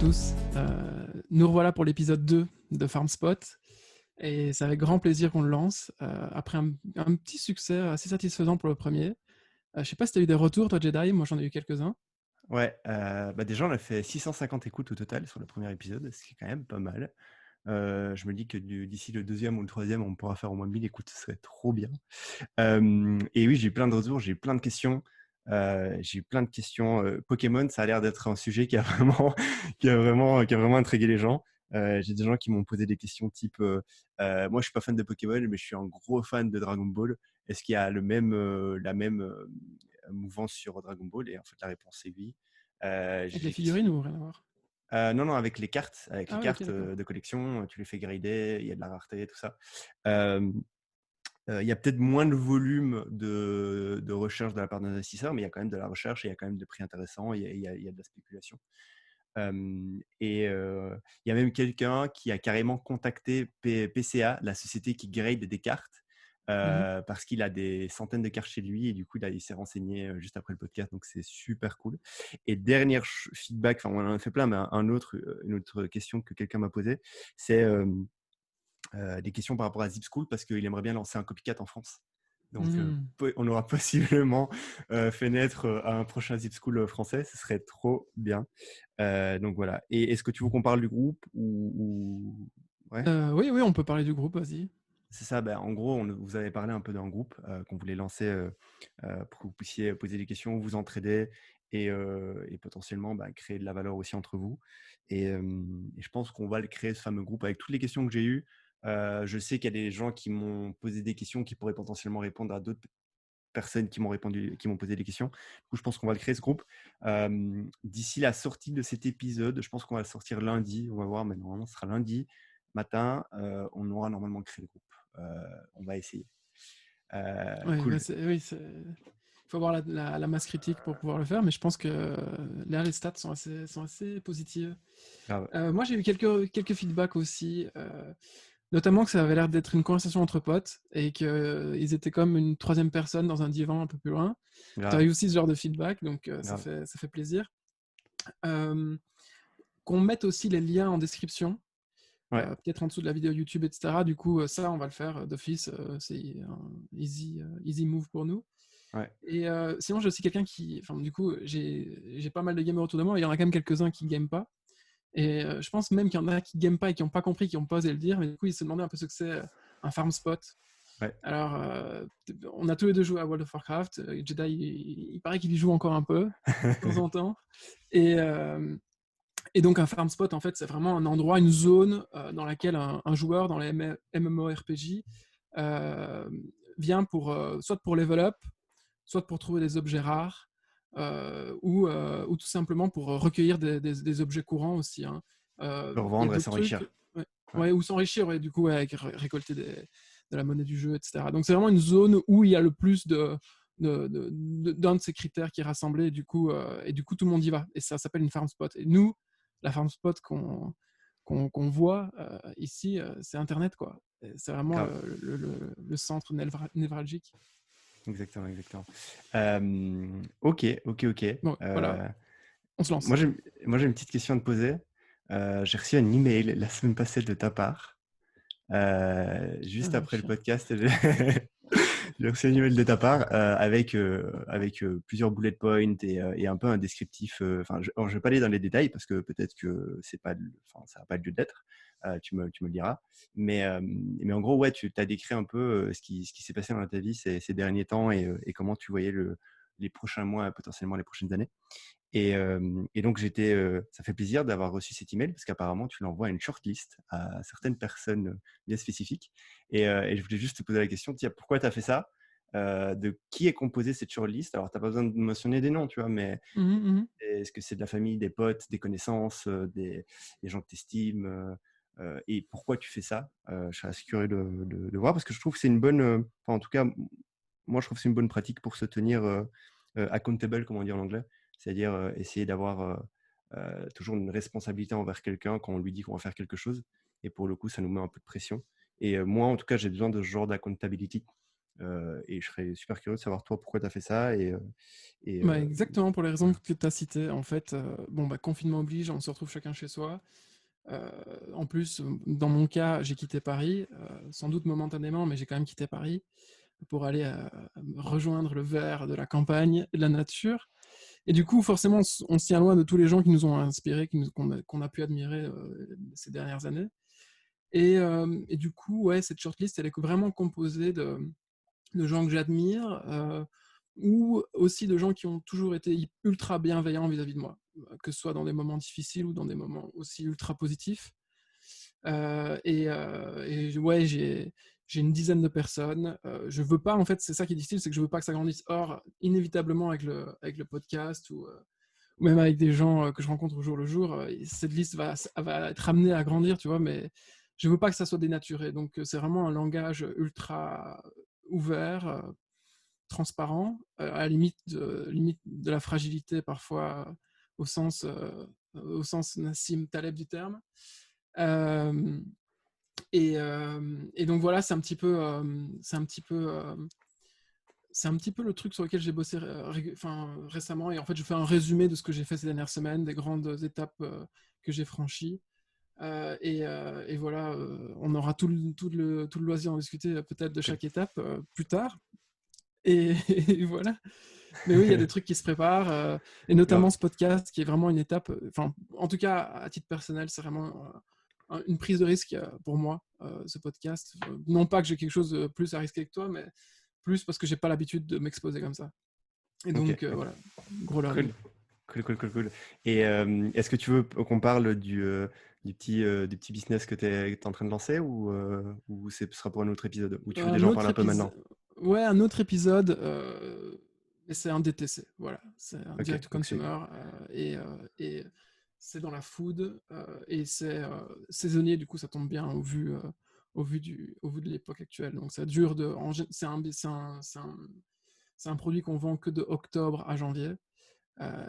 tous. Nous revoilà pour l'épisode 2 de FarmSpot. Et c'est avec grand plaisir qu'on le lance. Après un petit succès assez satisfaisant pour le premier. Je sais pas si tu as eu des retours, toi, Jedi. Moi, j'en ai eu quelques-uns. Ouais, déjà, on a fait 650 écoutes au total sur le premier épisode, ce qui est quand même pas mal. Je me dis que d'ici le deuxième ou le troisième, on pourra faire au moins 1000 écoutes, ce serait trop bien. Et oui, j'ai eu plein de retours, j'ai eu plein de questions. Pokémon, ça a l'air d'être un sujet qui a vraiment, qui a vraiment intrigué les gens. J'ai des gens qui m'ont posé des questions type moi, je suis pas fan de Pokémon, mais je suis un gros fan de Dragon Ball. Est-ce qu'il y a la même mouvance sur Dragon Ball? Et en fait, la réponse est oui. Avec les J'ai figurines ou rien à voir? Non, non, avec les cartes, Ah oui, ok, d'accord. de collection, tu les fais grader, il y a de la rareté, tout ça. Il y a peut-être moins de volume de recherche de la part des investisseurs, mais il y a quand même de la recherche et il y a quand même des prix intéressants, il y a de la spéculation. Il y a même quelqu'un qui a carrément contacté PCA, la société qui grade des cartes, Mhm. parce qu'il a des centaines de cartes chez lui et du coup, il s'est renseigné juste après le podcast, donc c'est super cool. Et dernier feedback, enfin, on en a fait plein, mais une autre question que quelqu'un m'a posée, c'est des questions par rapport à Zip School parce qu'il aimerait bien lancer un copycat en France. Donc, Mhm. on aura possiblement fait naître un prochain Zip School français. Ce serait trop bien. Donc, voilà. Et est-ce que tu veux qu'on parle du groupe Ouais, Oui, oui, on peut parler du groupe, vas-y. c'est ça. Ben, en gros, vous avez parlé un peu d'un groupe qu'on voulait lancer pour que vous puissiez poser des questions, vous entraider et potentiellement créer de la valeur aussi entre vous. Et je pense qu'on va le créer, ce fameux groupe, avec toutes les questions que j'ai eues. Je sais qu'il y a des gens qui m'ont posé des questions qui pourraient potentiellement répondre à d'autres personnes qui m'ont posé des questions. Du coup, je pense qu'on va le créer, ce groupe. D'ici la sortie de cet épisode, je pense qu'on va le sortir lundi. On va voir, mais normalement, ce sera lundi matin. On aura normalement créé le groupe. On va essayer. Ouais, bah, Cool. oui, il faut avoir la masse critique pour pouvoir le faire, mais je pense que là, les stats sont assez positives. Grave. Moi, j'ai eu quelques feedbacks aussi, notamment que ça avait l'air d'être une conversation entre potes et qu'ils étaient comme une troisième personne dans un divan un peu plus loin. Tu as Grave. eu aussi ce genre de feedback, donc Grave. ça fait plaisir. Euh, qu'on mette aussi les liens en description, Ouais. peut-être en dessous de la vidéo YouTube, etc. Du coup, ça, on va le faire d'office. C'est un easy move pour nous. Ouais. Et sinon, j'ai aussi quelqu'un qui. Enfin, du coup, j'ai pas mal de gamers autour de moi. Il y en a quand même quelques-uns qui game pas. Et je pense même qu'il y en a qui game pas et qui n'ont pas compris, qui n'ont pas osé le dire. Mais du coup, ils se demandaient un peu ce que c'est un farm spot. Ouais. Alors, on a tous les deux joué à World of Warcraft. Jedi, il paraît qu'il y joue encore un peu, de temps en temps. Et, euh, et donc, un farm spot, en fait, c'est vraiment un endroit, une zone dans laquelle un joueur dans les MMORPG euh, vient pour, soit pour level up, soit pour trouver des objets rares, ou tout simplement pour recueillir des objets courants aussi. Hein. Le Il y a revendre et d'autres trucs, s'enrichir. ouais, Ouais. ouais, ou s'enrichir, ouais, du coup, ouais, avec récolter de la monnaie du jeu, etc. Donc c'est vraiment une zone où il y a le plus d'un de ces critères qui est rassemblé, et du coup tout le monde y va. Et ça s'appelle une farm spot. Et nous, la farm spot qu'on voit ici, c'est Internet, quoi. C'est vraiment Grave. le centre névralgique. Exactement, exactement. Ok, ok, ok. Bon, voilà, on se lance. Moi, j'ai, moi, j'ai une petite question à te poser. J'ai reçu un email la semaine passée de ta part. Juste Ah, après le chien. podcast, j'ai reçu un email de ta part avec plusieurs bullet points et un peu un descriptif. Enfin, alors, je vais pas aller dans les détails parce que peut-être que enfin, ça n'a pas lieu d'être. Tu me le diras. Mais en gros, ouais, tu as décrit un peu ce qui s'est passé dans ta vie ces derniers temps et comment tu voyais les prochains mois, potentiellement les prochaines années. Et donc, ça fait plaisir d'avoir reçu cet email parce qu'apparemment, tu l'envoies à une shortlist à certaines personnes bien spécifiques. Et je voulais juste te poser la question, tiens, pourquoi tu as fait ça? De qui est composée cette shortlist? Alors, tu n'as pas besoin de mentionner des noms, tu vois, mais Mhm, mhm. est-ce que c'est de la famille, des potes, des connaissances, des gens que tu estimes et pourquoi tu fais ça? Je serais assez curieux de voir parce que je trouve que c'est une bonne, enfin, en tout cas, moi, je trouve que c'est une bonne pratique pour se tenir accountable, comme on dit en anglais, c'est-à-dire essayer d'avoir toujours une responsabilité envers quelqu'un quand on lui dit qu'on va faire quelque chose. Et pour le coup, ça nous met un peu de pression. Et moi, en tout cas, j'ai besoin de ce genre d'accountability Et je serais super curieux de savoir toi pourquoi tu as fait ça. Et Bah, exactement pour les raisons voilà. que tu as citées. En fait, bon, bah, confinement oblige, on se retrouve chacun chez soi. En plus, dans mon cas, j'ai quitté Paris, sans doute momentanément, mais j'ai quand même quitté Paris pour aller rejoindre le vert de la campagne et de la nature. Et du coup, forcément, on se tient loin de tous les gens qui nous ont inspirés, qu'on a pu admirer ces dernières années. Et du coup, ouais, cette shortlist, elle est vraiment composée de gens que j'admire, ou aussi de gens qui ont toujours été ultra bienveillants vis-à-vis de moi, que ce soit dans des moments difficiles ou dans des moments aussi ultra positifs. Et ouais, j'ai une dizaine de personnes. Je veux pas, en fait, c'est ça qui est difficile, c'est que je veux pas que ça grandisse. Or, inévitablement, avec le podcast ou même avec des gens que je rencontre au jour le jour, cette liste va être amenée à grandir, tu vois, mais je veux pas que ça soit dénaturé. Donc, c'est vraiment un langage ultra ouvert, transparent, à la limite de la fragilité parfois au sens Nassim Taleb du terme. Euh, et donc voilà, c'est un petit peu le truc sur lequel j'ai bossé récemment. Et en fait, je fais un résumé de ce que j'ai fait ces dernières semaines, des grandes étapes que j'ai franchies. Et voilà, on aura tout le loisir d'en discuter peut-être de Ok. chaque étape plus tard. Et, et voilà. Mais oui, il y a des trucs qui se préparent, et notamment Grave. ce podcast qui est vraiment une étape. Enfin, en tout cas, à titre personnel, c'est vraiment une prise de risque pour moi, ce podcast. Non pas que j'ai quelque chose de plus à risquer que toi, mais plus parce que j'ai pas l'habitude de m'exposer comme ça. Et Ok, donc, ok. voilà, gros learning. Cool. Cool, cool, cool, cool. Et est-ce que tu veux qu'on parle du petit business que tu es en train de lancer ou ce sera pour un autre épisode? Ou tu veux Un déjà en parler autre un peu épisode, maintenant? ouais, un autre épisode, mais c'est un DTC, voilà, c'est un Ok, direct to donc c'est. consumer, et c'est dans la food, et c'est saisonnier, du coup ça tombe bien au vu de l'époque actuelle. Donc ça dure c'est un produit qu'on vend que de octobre à janvier.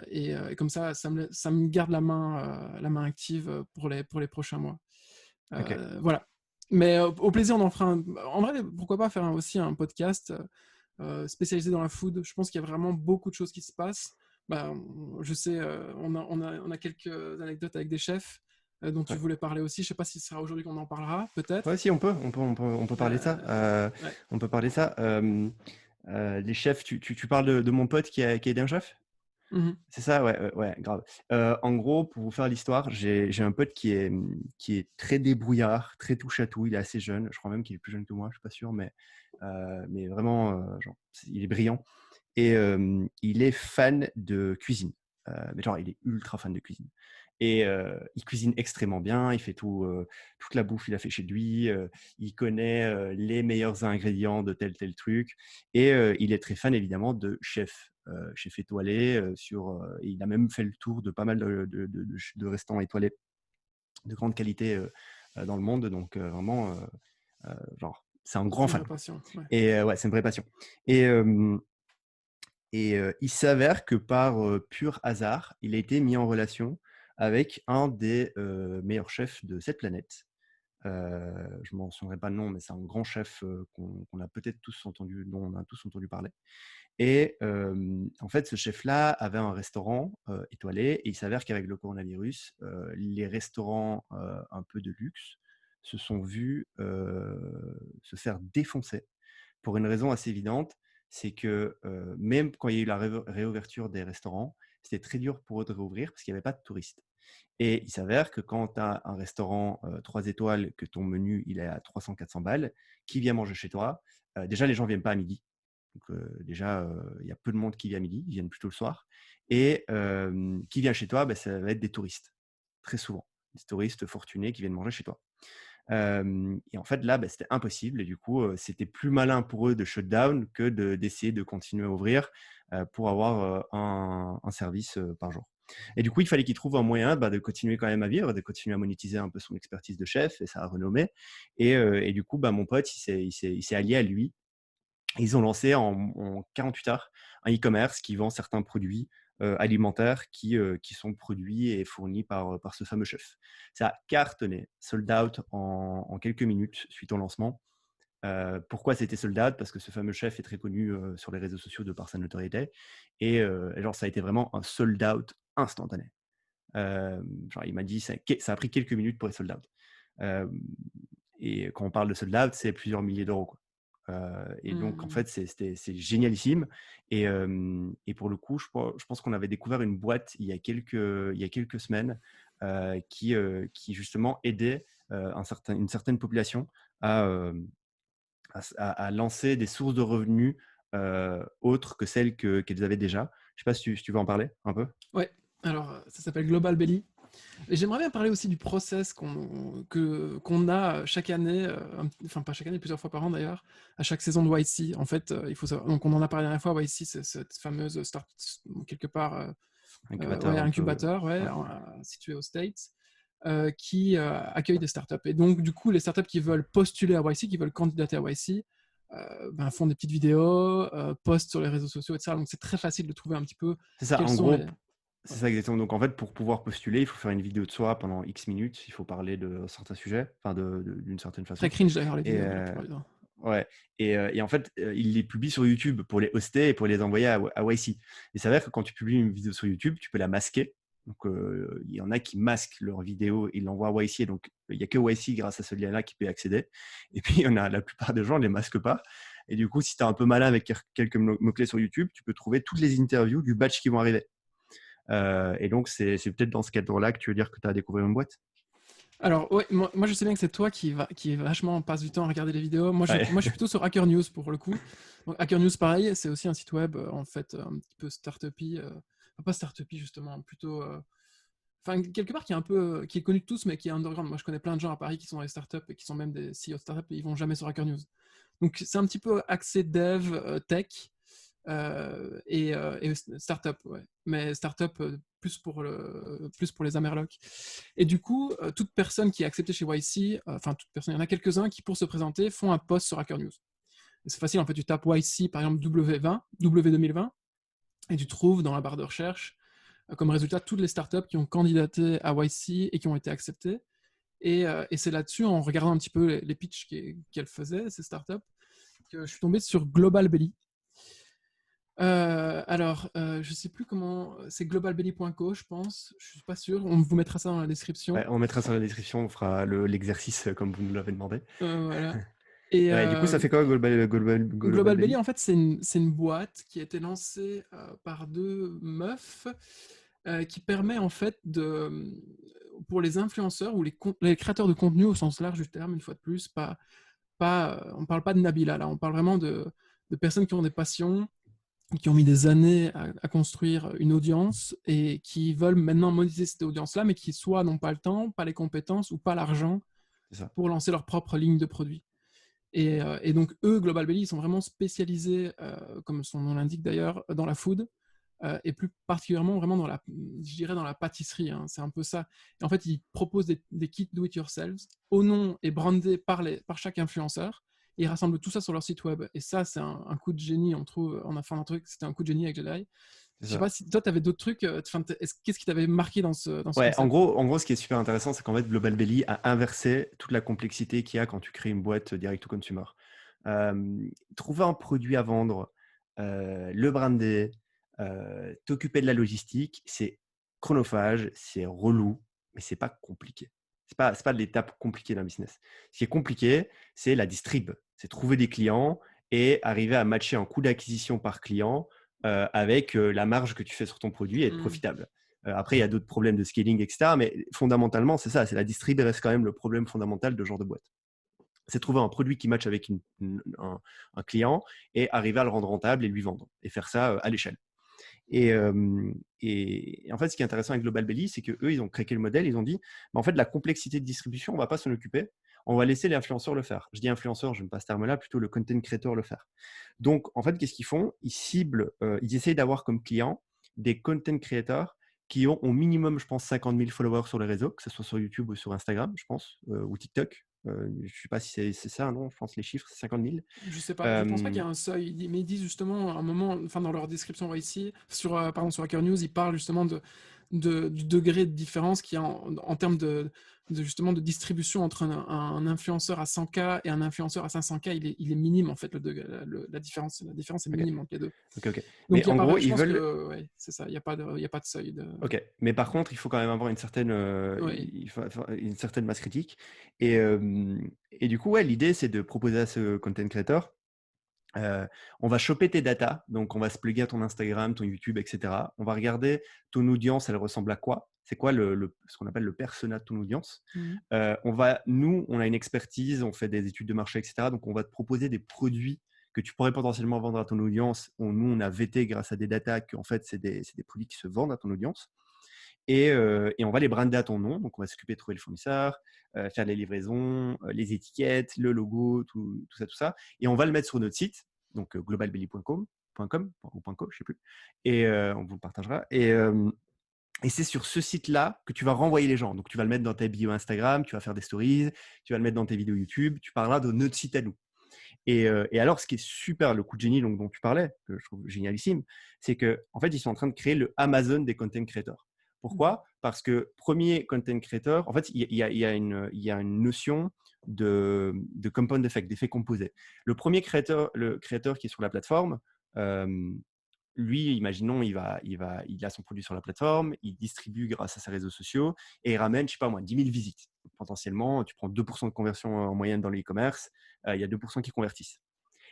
Et comme ça me garde la main active pour les prochains mois. Ok. Voilà. Mais au plaisir, on en fera un. En vrai, pourquoi pas faire aussi un podcast spécialisé dans la food. Je pense qu'il y a vraiment beaucoup de choses qui se passent. Bah, je sais, on a quelques anecdotes avec des chefs dont tu Ouais. voulais parler aussi. Je sais pas si ce sera aujourd'hui qu'on en parlera, peut-être. Ouais, si, on peut parler de ça. Ouais. On peut parler de ça. Les chefs, tu parles de mon pote qui a aidé un chef? Mhm. C'est ça, ouais, ouais, grave. En gros, pour vous faire l'histoire, j'ai un pote qui est très débrouillard, très touche à tout. Il est assez jeune, je crois même qu'il est plus jeune que moi, je suis pas sûr, mais vraiment, genre, il est brillant. Et il est fan de cuisine. Mais genre, il est ultra fan de cuisine. Et il cuisine extrêmement bien. Il fait toute la bouffe, il a fait chez lui. Il connaît les meilleurs ingrédients de tel truc. Et il est très fan évidemment de chef étoilé. Et il a même fait le tour de pas mal de restaurants étoilés de grande qualité dans le monde. Donc vraiment, genre, c'est un grand C'est une fan, vraie quoi. passion. Ouais. Et ouais, c'est une vraie passion. Et il s'avère que par pur hasard, il a été mis en relation avec un des meilleurs chefs de cette planète. Je ne m'en souviendrai pas le nom, mais c'est un grand chef qu'on a peut-être tous entendu, dont on a tous entendu parler. Et en fait, ce chef-là avait un restaurant étoilé, et il s'avère qu'avec le coronavirus, les restaurants un peu de luxe se sont vus se faire défoncer pour une raison assez évidente, c'est que même quand il y a eu la réouverture des restaurants, c'était très dur pour eux de réouvrir parce qu'il n'y avait pas de touristes. Et il s'avère que quand tu as un restaurant 3 étoiles, que ton menu il est à 300-400 balles, qui vient manger chez toi? Déjà, les gens ne viennent pas à midi. Donc, déjà, il y a peu de monde qui vient à midi, ils viennent plutôt le soir. Et qui vient chez toi? Ben, ça va être des touristes, très souvent. Des touristes fortunés qui viennent manger chez toi. Et en fait, là, bah, c'était impossible. Et du coup, c'était plus malin pour eux de shut down que d'essayer de continuer à ouvrir pour avoir un service par jour. Et du coup, il fallait qu'ils trouvent un moyen de continuer quand même à vivre, de continuer à monétiser un peu son expertise de chef et sa renommée. Et du coup, mon pote, il s'est allié à lui. Ils ont lancé en 48 heures un e-commerce qui vend certains produits alimentaires qui sont produits et fournis par ce fameux chef. Ça a cartonné, sold out en quelques minutes suite au lancement. Pourquoi c'était sold out? Parce que ce fameux chef est très connu sur les réseaux sociaux de par sa notoriété. Et genre, ça a été vraiment un sold out instantané. Genre, il m'a dit ça a pris quelques minutes pour être sold out. Et quand on parle de sold out, c'est plusieurs milliers d'euros, quoi. Et donc, en Mmh. fait, c'est génialissime. Et pour le coup, je pense qu'on avait découvert une boîte il y a quelques semaines qui justement aidait une certaine population à, à lancer des sources de revenus autres que celles qu'elles avaient déjà. Je ne sais pas si tu veux en parler un peu. Ouais, alors ça s'appelle Global Belly. Et j'aimerais bien parler aussi du process qu'on a chaque année, enfin pas chaque année, plusieurs fois par an d'ailleurs, à chaque saison de YC. En fait, il faut savoir, donc on en a parlé la dernière fois, YC, c'est cette fameuse start, quelque part, ouais, Incubateur un peu. incubateur, ouais, Ouais. situé aux States, qui accueille des startups. Et donc, du coup, les startups qui veulent postuler à YC, qui veulent candidater à YC, ben, font des petites vidéos, postent sur les réseaux sociaux, etc. Donc, c'est très facile de trouver un petit peu C'est ça, quels en sont gros, les... c'est Ouais. ça exactement. Donc en fait, pour pouvoir postuler, il faut faire une vidéo de soi pendant X minutes, il faut parler de certains sujets, enfin d'une certaine Très façon. cringe d'ailleurs, les Et vidéos, la plupart du temps. ouais. Et en fait, il les publie sur YouTube pour les hoster et pour les envoyer à YC. Il s'avère que quand tu publies une vidéo sur YouTube, tu peux la masquer. Donc il y en a qui masquent leur vidéo et l'envoient à YC. Donc il n'y a que YC grâce à ce lien-là qui peut y accéder. Et puis il y en a, la plupart des gens ne les masquent pas. Et du coup, si tu es un peu malin avec quelques mots-clés sur YouTube, tu peux trouver toutes les interviews du batch qui vont arriver. Et donc, c'est peut-être dans ce cadre-là que tu veux dire que tu as découvert une boîte. Alors, ouais, moi, je sais bien que c'est toi qui vachement passe du temps à regarder les vidéos. Ouais. Moi, je suis plutôt sur Hacker News pour le coup. Donc, Hacker News, pareil, c'est aussi un site web, en fait, un petit peu start-upy. Enfin, pas start-upy, justement, plutôt. Enfin, quelque part, qui est connu de tous, mais qui est underground. Moi, je connais plein de gens à Paris qui sont dans les startups et qui sont même des CEO de startups et ils vont jamais sur Hacker News. Donc, c'est un petit peu axé dev, tech. Et startup, ouais. Mais startup plus pour les Amerlocs. Et du coup, toute personne qui est acceptée chez YC, enfin toute personne, il y en a quelques-uns qui, pour se présenter, font un post sur Hacker News. C'est facile, en fait, tu tapes YC, par exemple W 2020, et tu trouves dans la barre de recherche, comme résultat, toutes les startups qui ont candidaté à YC et qui ont été acceptées. Et c'est là-dessus, en regardant un petit peu les pitchs qu'elles faisaient, ces startups, que je suis tombé sur Global Belly. Alors, je sais plus comment. C'est globalbelly.co, je pense. Je suis pas sûr. On vous mettra ça dans la description. Ouais, on mettra ça dans la description, on fera l'exercice comme vous nous l'avez demandé. Voilà. Et Ouais, du coup, ça fait quoi Global Global Belly, Belly? en fait, c'est une boîte qui a été lancée par deux meufs qui permet en fait pour les influenceurs ou les créateurs de contenu au sens large du terme, une fois de plus, on parle pas de Nabila là, on parle vraiment de personnes qui ont des passions, qui ont mis des années à construire une audience et qui veulent maintenant monétiser cette audience-là, mais qui soit n'ont pas le temps, pas les compétences ou pas l'argent C'est ça. pour lancer leur propre ligne de produits. Et donc, eux, Global Belly, ils sont vraiment spécialisés, comme son nom l'indique d'ailleurs, dans la food, et plus particulièrement vraiment je dirais dans la pâtisserie. Hein, c'est un peu ça. Et en fait, ils proposent des kits do-it-yourself au nom et brandés par chaque influenceur. Et ils rassemblent tout ça sur leur site web. Et ça, c'est un coup de génie, on trouve. On a fait un truc, c'était un coup de génie avec Jedi. C'est Je sais ça. pas si toi, tu avais d'autres trucs. Qu'est-ce qui t'avait marqué dans ce Ouais, concept? en gros, ce qui est super intéressant, c'est qu'en fait, Global Belly a inversé toute la complexité qu'il y a quand tu crées une boîte direct to consumer. Trouver un produit à vendre, le brander, t'occuper de la logistique, c'est chronophage, c'est relou, mais c'est pas compliqué. C'est pas de l'étape compliquée d'un business. Ce qui est compliqué, c'est la distrib, c'est trouver des clients et arriver à matcher un coût d'acquisition par client avec la marge que tu fais sur ton produit et être Hmm. profitable. Après, il y a d'autres problèmes de scaling, etc. Mais fondamentalement, c'est ça, c'est la distrib reste quand même le problème fondamental de ce genre de boîte. C'est trouver un produit qui matche avec un client et arriver à le rendre rentable et lui vendre et faire ça à l'échelle. Et en fait, ce qui est intéressant avec Global Belly, c'est qu'eux, ils ont craqué le modèle. Ils ont dit, bah, en fait, la complexité de distribution, on ne va pas s'en occuper. On va laisser les influenceurs le faire. Je dis influenceur, je n'aime pas ce terme-là, plutôt le content creator le faire. Donc, en fait, qu'est-ce qu'ils font? Ils ciblent, ils essayent d'avoir comme clients des content creators qui ont au minimum, je pense, 50 000 followers sur les réseaux, que ce soit sur YouTube ou sur Instagram, je pense, ou TikTok. Je ne sais pas si c'est ça, non? Je pense les chiffres, c'est 50 000. Je sais pas, je pense pas qu'il y a un seuil, mais ils disent justement à un moment, enfin dans leur description ici, pardon, sur Hacker News, ils parlent justement du degré de différence qu'il y a en termes justement de distribution entre un influenceur à 100K et un influenceur à 500K, il est minime en fait, la différence est Ok, minime entre les deux. ok. Mais Donc en gros, je ils pense veulent. que ouais, c'est ça, il n'y a pas de seuil. Ok. Mais par contre, il faut quand même avoir Oui. une certaine masse critique. Et, euh, et du coup, ouais, l'idée, c'est de proposer à ce content creator. On va choper tes datas, donc on va se plugger à ton Instagram, ton YouTube, etc. On va regarder ton audience, elle ressemble à quoi? C'est quoi ce qu'on appelle le persona de ton audience? Mhm. Nous, on a une expertise, on fait des études de marché, etc. Donc, on va te proposer des produits que tu pourrais potentiellement vendre à ton audience. Nous, on a vété grâce à des datas qu'en fait, c'est des produits qui se vendent à ton audience. Et on va les brander à ton nom. Donc, on va s'occuper de trouver le fournisseur, faire les livraisons, les étiquettes, le logo, tout ça, tout ça. Et on va le mettre sur notre site, donc globalbelly.com ou .co, je sais plus. Et on vous le partagera. Et c'est sur ce site-là que tu vas renvoyer les gens. Donc, tu vas le mettre dans ta bio Instagram, tu vas faire des stories, tu vas le mettre dans tes vidéos YouTube, tu parleras de notre site à nous. Et alors, ce qui est super, le coup de génie dont tu parlais, que je trouve génialissime, c'est qu'en fait, ils sont en train de créer le Amazon des content creators. Pourquoi? Parce que premier content creator, en fait, il y a une notion de compound effect, d'effet composé. Le premier le créateur qui est sur la plateforme, lui, imaginons, il a son produit sur la plateforme, il distribue grâce à ses réseaux sociaux et il ramène, je sais pas moi, 10 000 visites. Potentiellement, tu prends 2% de conversion en moyenne dans l'e-commerce, il y a 2% qui convertissent.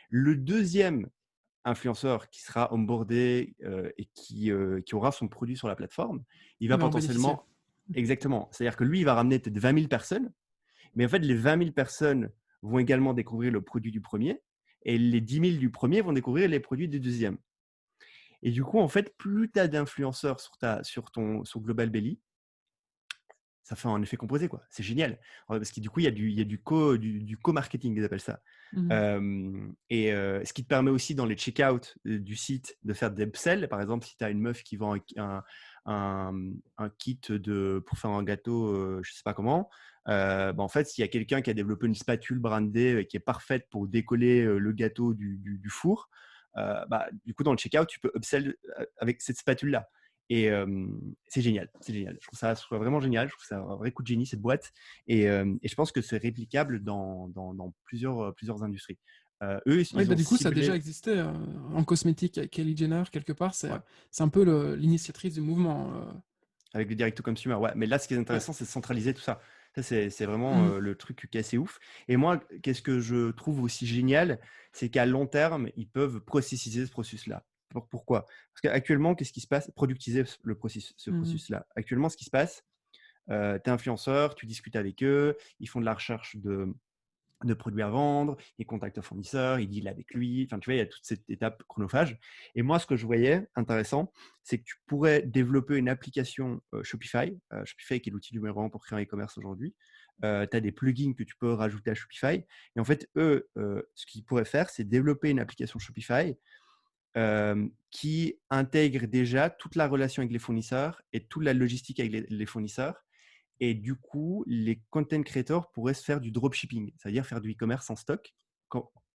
Le deuxième influenceur qui sera onboardé et qui aura son produit sur la plateforme, il va Il va en bénéficier. potentiellement, exactement, c'est-à-dire que lui, il va ramener peut-être 20 000 personnes, mais en fait, les 20 000 personnes vont également découvrir le produit du premier et les 10 000 du premier vont découvrir les produits du deuxième. Et du coup, en fait, plus tu as d'influenceurs sur Global Belly, ça fait un effet composé, quoi. C'est génial. Parce que du coup, il y a du co-marketing, ils appellent ça. Ce qui te permet aussi dans les check-out du site de faire des upsells. Par exemple, si tu as une meuf qui vend un kit pour faire un gâteau, je ne sais pas comment, en fait, s'il y a quelqu'un qui a développé une spatule brandée qui est parfaite pour décoller le gâteau du four, du coup, dans le check-out, tu peux upsell avec cette spatule-là. Et c'est génial, c'est génial. Je trouve ça vraiment génial. Je trouve ça un vrai coup de génie, cette boîte. Et je pense que c'est réplicable dans plusieurs industries. Eux, Oui, ils ont du coup, ça a déjà ciblé existé en cosmétique avec Kylie Jenner, quelque part. ouais, C'est un peu l'initiatrice du mouvement. avec le direct to consumer. Ouais. Mais là, ce qui est Ouais. intéressant, c'est de centraliser tout ça. Ça, c'est vraiment Mhm. le truc qui est assez ouf. Et moi, qu'est-ce que je trouve aussi génial, c'est qu'à long terme, ils peuvent processiser ce processus-là. Pourquoi? Parce qu'actuellement, qu'est-ce qui se passe? Productiser ce Mhm. processus-là. Actuellement, ce qui se passe, tu es influenceur, tu discutes avec eux, ils font de la recherche de produits à vendre, ils contactent un fournisseur, ils dealent avec lui. Enfin, tu vois, il y a toute cette étape chronophage. Et moi, ce que je voyais intéressant, c'est que tu pourrais développer une application Shopify. Shopify qui est l'outil numéro 1 pour créer un e-commerce aujourd'hui. Tu as des plugins que tu peux rajouter à Shopify. Et en fait, eux, ce qu'ils pourraient faire, c'est développer une application Shopify qui intègre déjà toute la relation avec les fournisseurs et toute la logistique avec les fournisseurs. Et du coup, les content creators pourraient se faire du dropshipping, c'est-à-dire faire du e-commerce en stock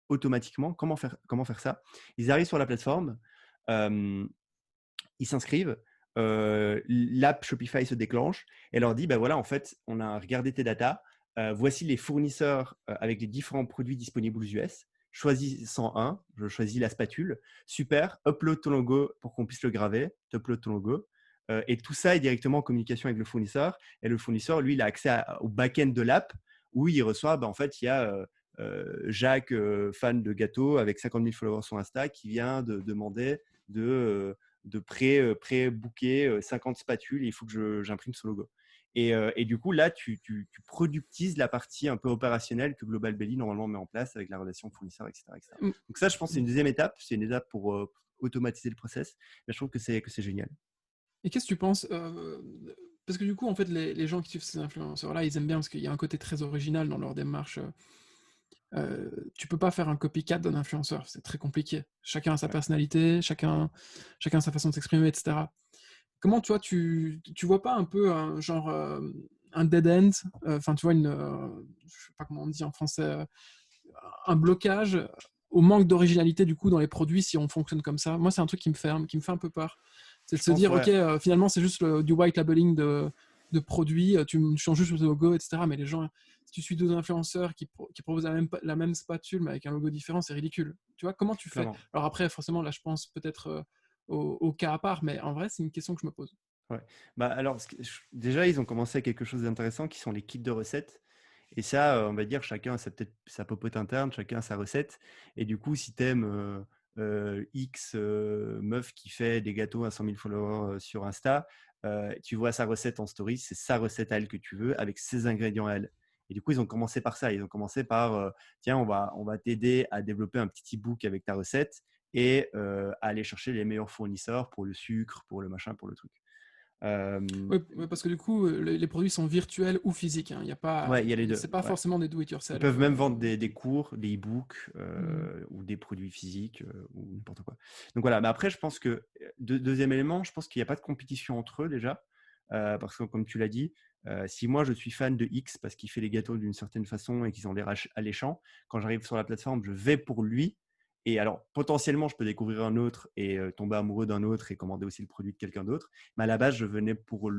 automatiquement. Comment faire ça? Ils arrivent sur la plateforme, ils s'inscrivent, l'app Shopify se déclenche et leur dit, voilà, en fait, on a regardé tes datas, voici les fournisseurs avec les différents produits disponibles aux US. Choisis 101, je choisis la spatule. Super, upload ton logo pour qu'on puisse le graver. Tu upload ton logo. Et tout ça est directement en communication avec le fournisseur. Et le fournisseur, lui, il a accès au back-end de l'app où il reçoit, en fait, il y a Jacques, fan de gâteau avec 50 000 followers sur Insta, qui vient de demander de pré-booker 50 spatules, il faut que j'imprime ce logo. Et du coup, là, tu productises la partie un peu opérationnelle que Global Belly, normalement, met en place avec la relation fournisseur, etc., etc. Mm. Donc ça, je pense, c'est une deuxième étape. C'est une étape pour automatiser le process. Mais je trouve que c'est génial. Et qu'est-ce que tu penses parce que du coup, en fait, les gens qui suivent ces influenceurs-là, ils aiment bien parce qu'il y a un côté très original dans leur démarche. Tu peux pas faire un copycat d'un influenceur, c'est très compliqué. Chacun a sa Ouais. personnalité, chacun a sa façon de s'exprimer, etc. Comment toi, tu vois pas un peu un genre un dead end, enfin tu vois je sais pas comment on dit en français, un blocage au manque d'originalité du coup dans les produits si on fonctionne comme ça. Moi, c'est un truc qui me fait un peu peur. C'est de Je se pense, dire, OK, ouais. finalement, c'est juste du white labeling de produits, tu changes juste le logo, etc. Mais les gens, si tu suis deux influenceurs qui proposent la même spatule, mais avec un logo différent, c'est ridicule. Tu vois, comment tu fais? Clairement. Alors après, forcément, là, je pense peut-être au cas à part, mais en vrai, c'est une question que je me pose. Ouais. Bah, alors, déjà, ils ont commencé avec quelque chose d'intéressant qui sont les kits de recettes. Et ça, on va dire, chacun a peut-être sa popote interne, chacun a sa recette. Et du coup, si t'aimes X meuf qui fait des gâteaux à 100 000 followers sur Insta, tu vois sa recette en story, c'est sa recette à elle que tu veux avec ses ingrédients à elle. Et du coup, ils ont commencé par ça. Ils ont commencé par, tiens, on va t'aider à développer un petit e-book avec ta recette et à aller chercher les meilleurs fournisseurs pour le sucre, pour le machin, pour le truc. Euh, Oui, parce que du coup, les produits sont virtuels ou physiques, hein. Il y a pas, ouais, il y a les deux. c'est pas Ouais. forcément des Ils do-it-yourself. peuvent même vendre des cours, des e-books Mhm. ou des produits physiques ou n'importe quoi. Donc voilà, mais après, je pense que, deuxième élément, je pense qu'il n'y a pas de compétition entre eux déjà, parce que comme tu l'as dit, si moi je suis fan de X parce qu'il fait les gâteaux d'une certaine façon et qu'ils ont l'air alléchants, quand j'arrive sur la plateforme, je vais pour lui. Et alors, potentiellement, je peux découvrir un autre et tomber amoureux d'un autre et commander aussi le produit de quelqu'un d'autre. Mais à la base, je venais pour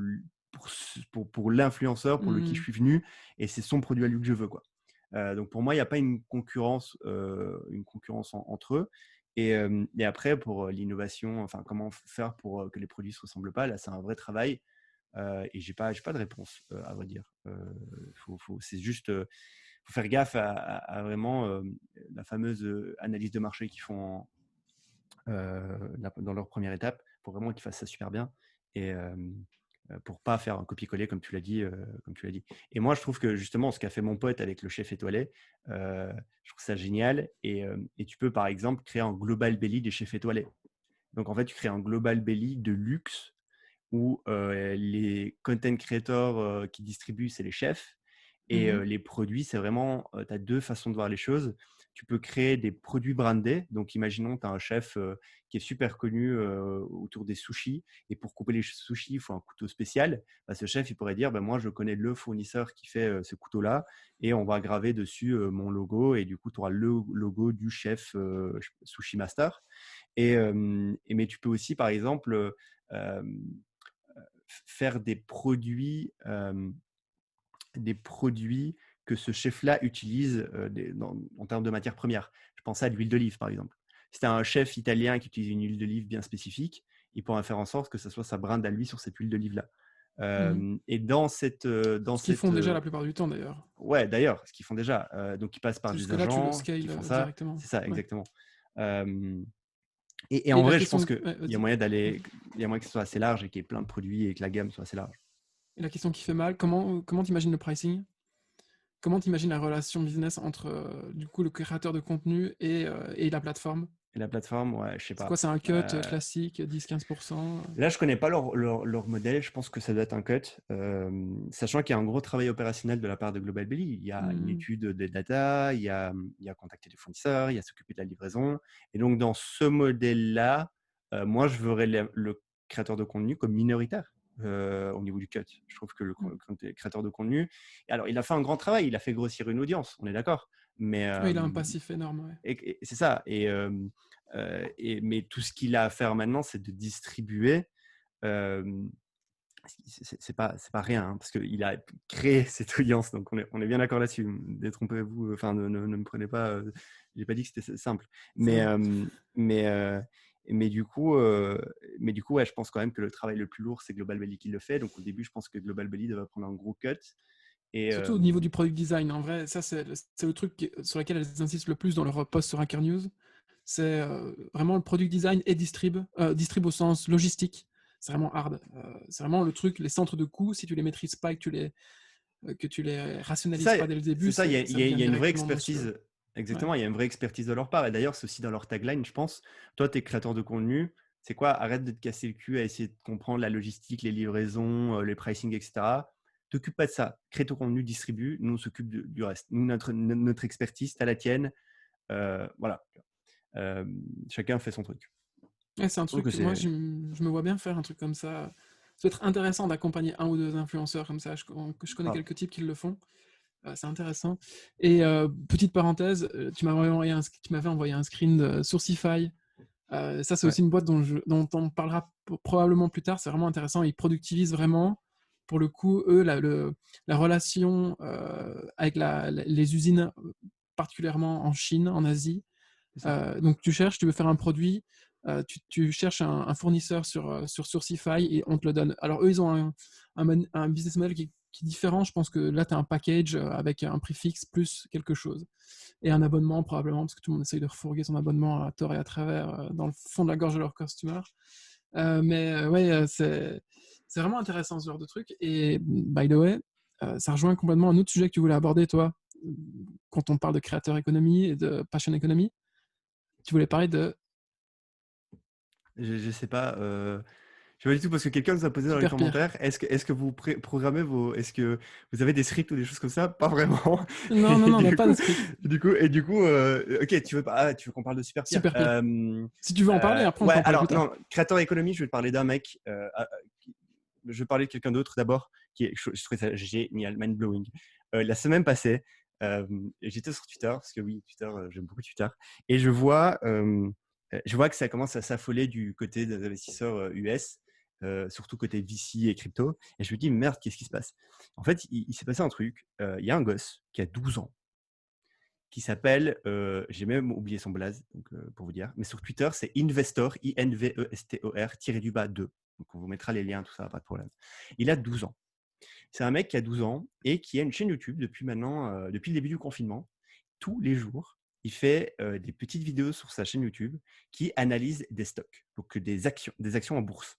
l'influenceur pour lequel je Mhm. suis venu et c'est son produit à lui que je veux, quoi. Donc pour moi, il n'y a pas une concurrence entre eux. Et après, pour l'innovation, enfin, comment faire pour que les produits ne se ressemblent pas, là, c'est un vrai travail. Et j'ai pas de réponse, à vrai dire. C'est juste, faut faire gaffe à vraiment la fameuse analyse de marché qu'ils font dans leur première étape, pour vraiment qu'ils fassent ça super bien. Et pour pas faire un copier-coller comme tu l'as dit. Et moi, je trouve que justement, ce qu'a fait mon pote avec le chef étoilé, je trouve ça génial. Et tu peux par exemple créer un global belly des chefs étoilés. Donc en fait, tu crées un global belly de luxe où les content creators qui distribuent, c'est les chefs. Et Mhm. les produits, c'est vraiment, tu as deux façons de voir les choses. Tu peux créer des produits brandés. Donc, imaginons, tu as un chef qui est super connu autour des sushis. Et pour couper les sushis, il faut un couteau spécial. Bah, ce chef, il pourrait dire, bah, moi, je connais le fournisseur qui fait ce couteau-là. Et on va graver dessus mon logo. Et du coup, tu auras le logo du chef Sushi Master. Mais tu peux aussi, par exemple, euh, faire des produits que ce chef-là utilise en termes de matières premières. Je pense à l'huile d'olive, par exemple. Si tu as un chef italien qui utilise une huile d'olive bien spécifique, il pourra faire en sorte que ce soit sa brinde à lui sur cette huile d'olive-là. Mhm. Et dans cette, Ce qu'ils font déjà la plupart du temps, d'ailleurs. ouais, d'ailleurs, ce qu'ils font déjà. Donc, ils passent par C'est juste des que là, tu le agents qui scales font ça. directement. C'est ça, Ouais. exactement. Euh, et Et en la vrai, je pense question, qu'il ouais, y a vas-y. moyen il y a moyen que ce soit assez large et qu'il y ait plein de produits et que la gamme soit assez large. Et la question qui fait mal, comment t'imagines le pricing? Comment t'imagines la relation business entre du coup le créateur de contenu et la plateforme? Et la plateforme, ouais, je sais C'est quoi, pas. c'est un cut classique, 10-15%? Là, je connais pas leur modèle. Je pense que ça doit être un cut. Sachant qu'il y a un gros travail opérationnel de la part de Global Belly. Il y a une Hmm. étude des data, il y a contacter les fournisseurs, il y a s'occuper de la livraison. Et donc, dans ce modèle-là, moi, je verrais le créateur de contenu comme minoritaire au niveau du cut. Je trouve que le créateur de contenu. Alors, il a fait un grand travail. Il a fait grossir une audience. On est d'accord. Mais, Ouais, il a un passif énorme, ouais. et c'est ça. Mais tout ce qu'il a à faire maintenant, c'est de distribuer. euh, c'est pas rien, hein, parce qu'il a créé cette audience, donc on est bien d'accord là-dessus. Détrompez-vous, enfin, ne me prenez pas. J'ai pas dit que c'était simple, C'est mais vrai. mais euh, mais du coup, ouais, je pense quand même que le travail le plus lourd, c'est Global Belly qui le fait. Donc au début, je pense que Global Belly devrait prendre un gros cut. Et Surtout au niveau du product design, en vrai, ça c'est le truc sur lequel elles insistent le plus dans leur post sur Hacker News. C'est vraiment le product design et distrib au sens logistique. C'est vraiment hard. C'est vraiment le truc, les centres de coûts, si tu les maîtrises pas et que tu les c'est rationalises ça, pas dès le début, c'est ça. ça Il devient y a une vraie directement monstrueux. expertise. Ouais. Exactement, il y a une vraie expertise de leur part. Et d'ailleurs, c'est aussi dans leur tagline, je pense. Toi, tu es créateur de contenu. C'est quoi? Arrête de te casser le cul à essayer de comprendre la logistique, les livraisons, les pricing, etc. T'occupe pas de ça. Crée ton contenu, distribue. Nous, on s'occupe du reste. Nous, notre expertise, t'as la tienne. Voilà. Euh, Chacun fait son truc. Ouais, c'est un Je trouve que truc, moi c'est. je me vois bien faire un truc comme ça. Ça peut être intéressant d'accompagner un ou deux influenceurs comme ça. Je connais Grave. quelques types qui le font. C'est intéressant. Et petite parenthèse, tu m'avais envoyé un screen de Sourcify Ça, c'est Ouais. aussi une boîte dont on parlera probablement plus tard. C'est vraiment intéressant. Ils productivisent vraiment. Pour le coup, eux, la relation avec les usines, particulièrement en Chine, en Asie. C'est ça. Donc, tu veux faire un produit, tu cherches un fournisseur sur Sourcify et on te le donne. Alors, eux, ils ont un business model qui est différent. Je pense que là, tu as un package avec un prix fixe plus quelque chose. Et un abonnement, probablement, parce que tout le monde essaye de refourguer son abonnement à tort et à travers dans le fond de la gorge de leur customer. Mais ouais, c'est vraiment intéressant ce genre de truc. Et by the way, ça rejoint complètement un autre sujet que tu voulais aborder, toi, quand on parle de créateur économie et de passion économie. Tu voulais parler de Je sais pas. Je sais pas du tout parce que quelqu'un nous a posé dans les Super Pire. commentaires. Est-ce que vous programmez vos. Est-ce que vous avez des scripts ou des choses comme ça? Pas vraiment. Non, non, Et non, on n'a du pas de coup, script. ok, tu veux qu'on parle de Super Pire. Super Pire. Si tu veux en parler, après on peut Ouais, en parler plus alors tard. non, créateur économie, je vais te parler d'un mec. Je vais parler de quelqu'un d'autre d'abord, je trouvais ça génial, mind-blowing. La semaine passée, j'étais sur Twitter, parce que oui, Twitter, j'aime beaucoup Twitter, et je vois que ça commence à s'affoler du côté des investisseurs US, surtout côté VC et crypto, et je me dis, merde, qu'est-ce qui se passe? En fait, il s'est passé un truc, il y a un gosse qui a 12 ans, qui s'appelle, j'ai même oublié son blaze, donc, pour vous dire, mais sur Twitter, c'est Investor, INVESTOR, tiré du bas 2. Donc, on vous mettra les liens, tout ça, pas de problème. Il a 12 ans. C'est un mec qui a 12 ans et qui a une chaîne YouTube depuis maintenant, depuis le début du confinement. Tous les jours, il fait des petites vidéos sur sa chaîne YouTube qui analysent des stocks, donc des actions en bourse.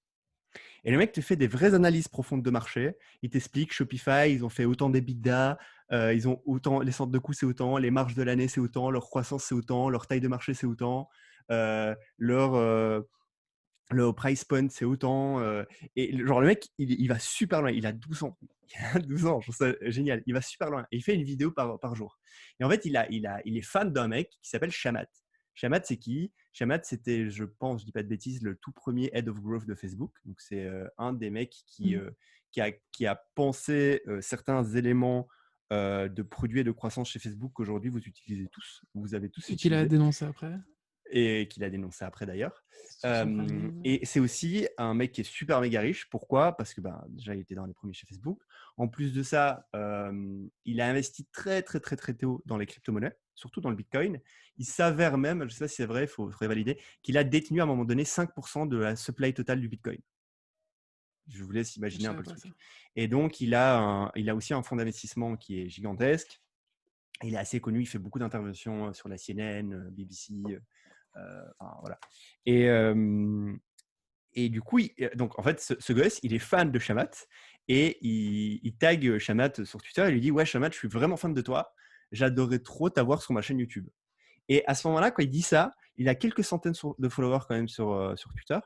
Et le mec te fait des vraies analyses profondes de marché. Il t'explique Shopify, ils ont fait autant d'EBITDA, ils ont autant, les centres de coûts c'est autant, les marges de l'année c'est autant, leur croissance c'est autant, leur taille de marché c'est autant, le price point c'est autant. Et genre le mec, il va super loin. Il a 12 ans. Il a 12 ans, je trouve ça génial. Il va super loin. Et il fait une vidéo par jour. Et en fait, il est fan d'un mec qui s'appelle Shamat. Shamat, c'est qui? Shamat, c'était, je pense, je dis pas de bêtises, le tout premier Head of Growth de Facebook. Donc, c'est un des mecs qui a pensé certains éléments de produits et de croissance chez Facebook qu'aujourd'hui, vous utilisez tous. Vous avez tous Et qu'il a utilisé. dénoncé après Et qu'il a dénoncé après d'ailleurs. sur son Prime. Et c'est aussi un mec qui est super méga riche. Pourquoi? Parce que déjà, il était dans les premiers chez Facebook. En plus de ça, il a investi très, très, très, très tôt dans les crypto-monnaies, surtout dans le Bitcoin. Il s'avère même, je ne sais pas si c'est vrai, il faudrait valider, qu'il a détenu à un moment donné 5% de la supply totale du Bitcoin. Je vous laisse Je imaginer un savais peu le pas truc. ça. Et donc, il a aussi un fonds d'investissement qui est gigantesque. Il est assez connu, il fait beaucoup d'interventions sur la CNN, BBC, enfin, voilà. Et du coup, donc en fait, ce gosse, il est fan de Shamat et il tag Shamat sur Twitter et lui dit: ouais, Shamat, je suis vraiment fan de toi. J'adorerais trop t'avoir sur ma chaîne YouTube. Et à ce moment-là, quand il dit ça, il a quelques centaines de followers quand même sur Twitter.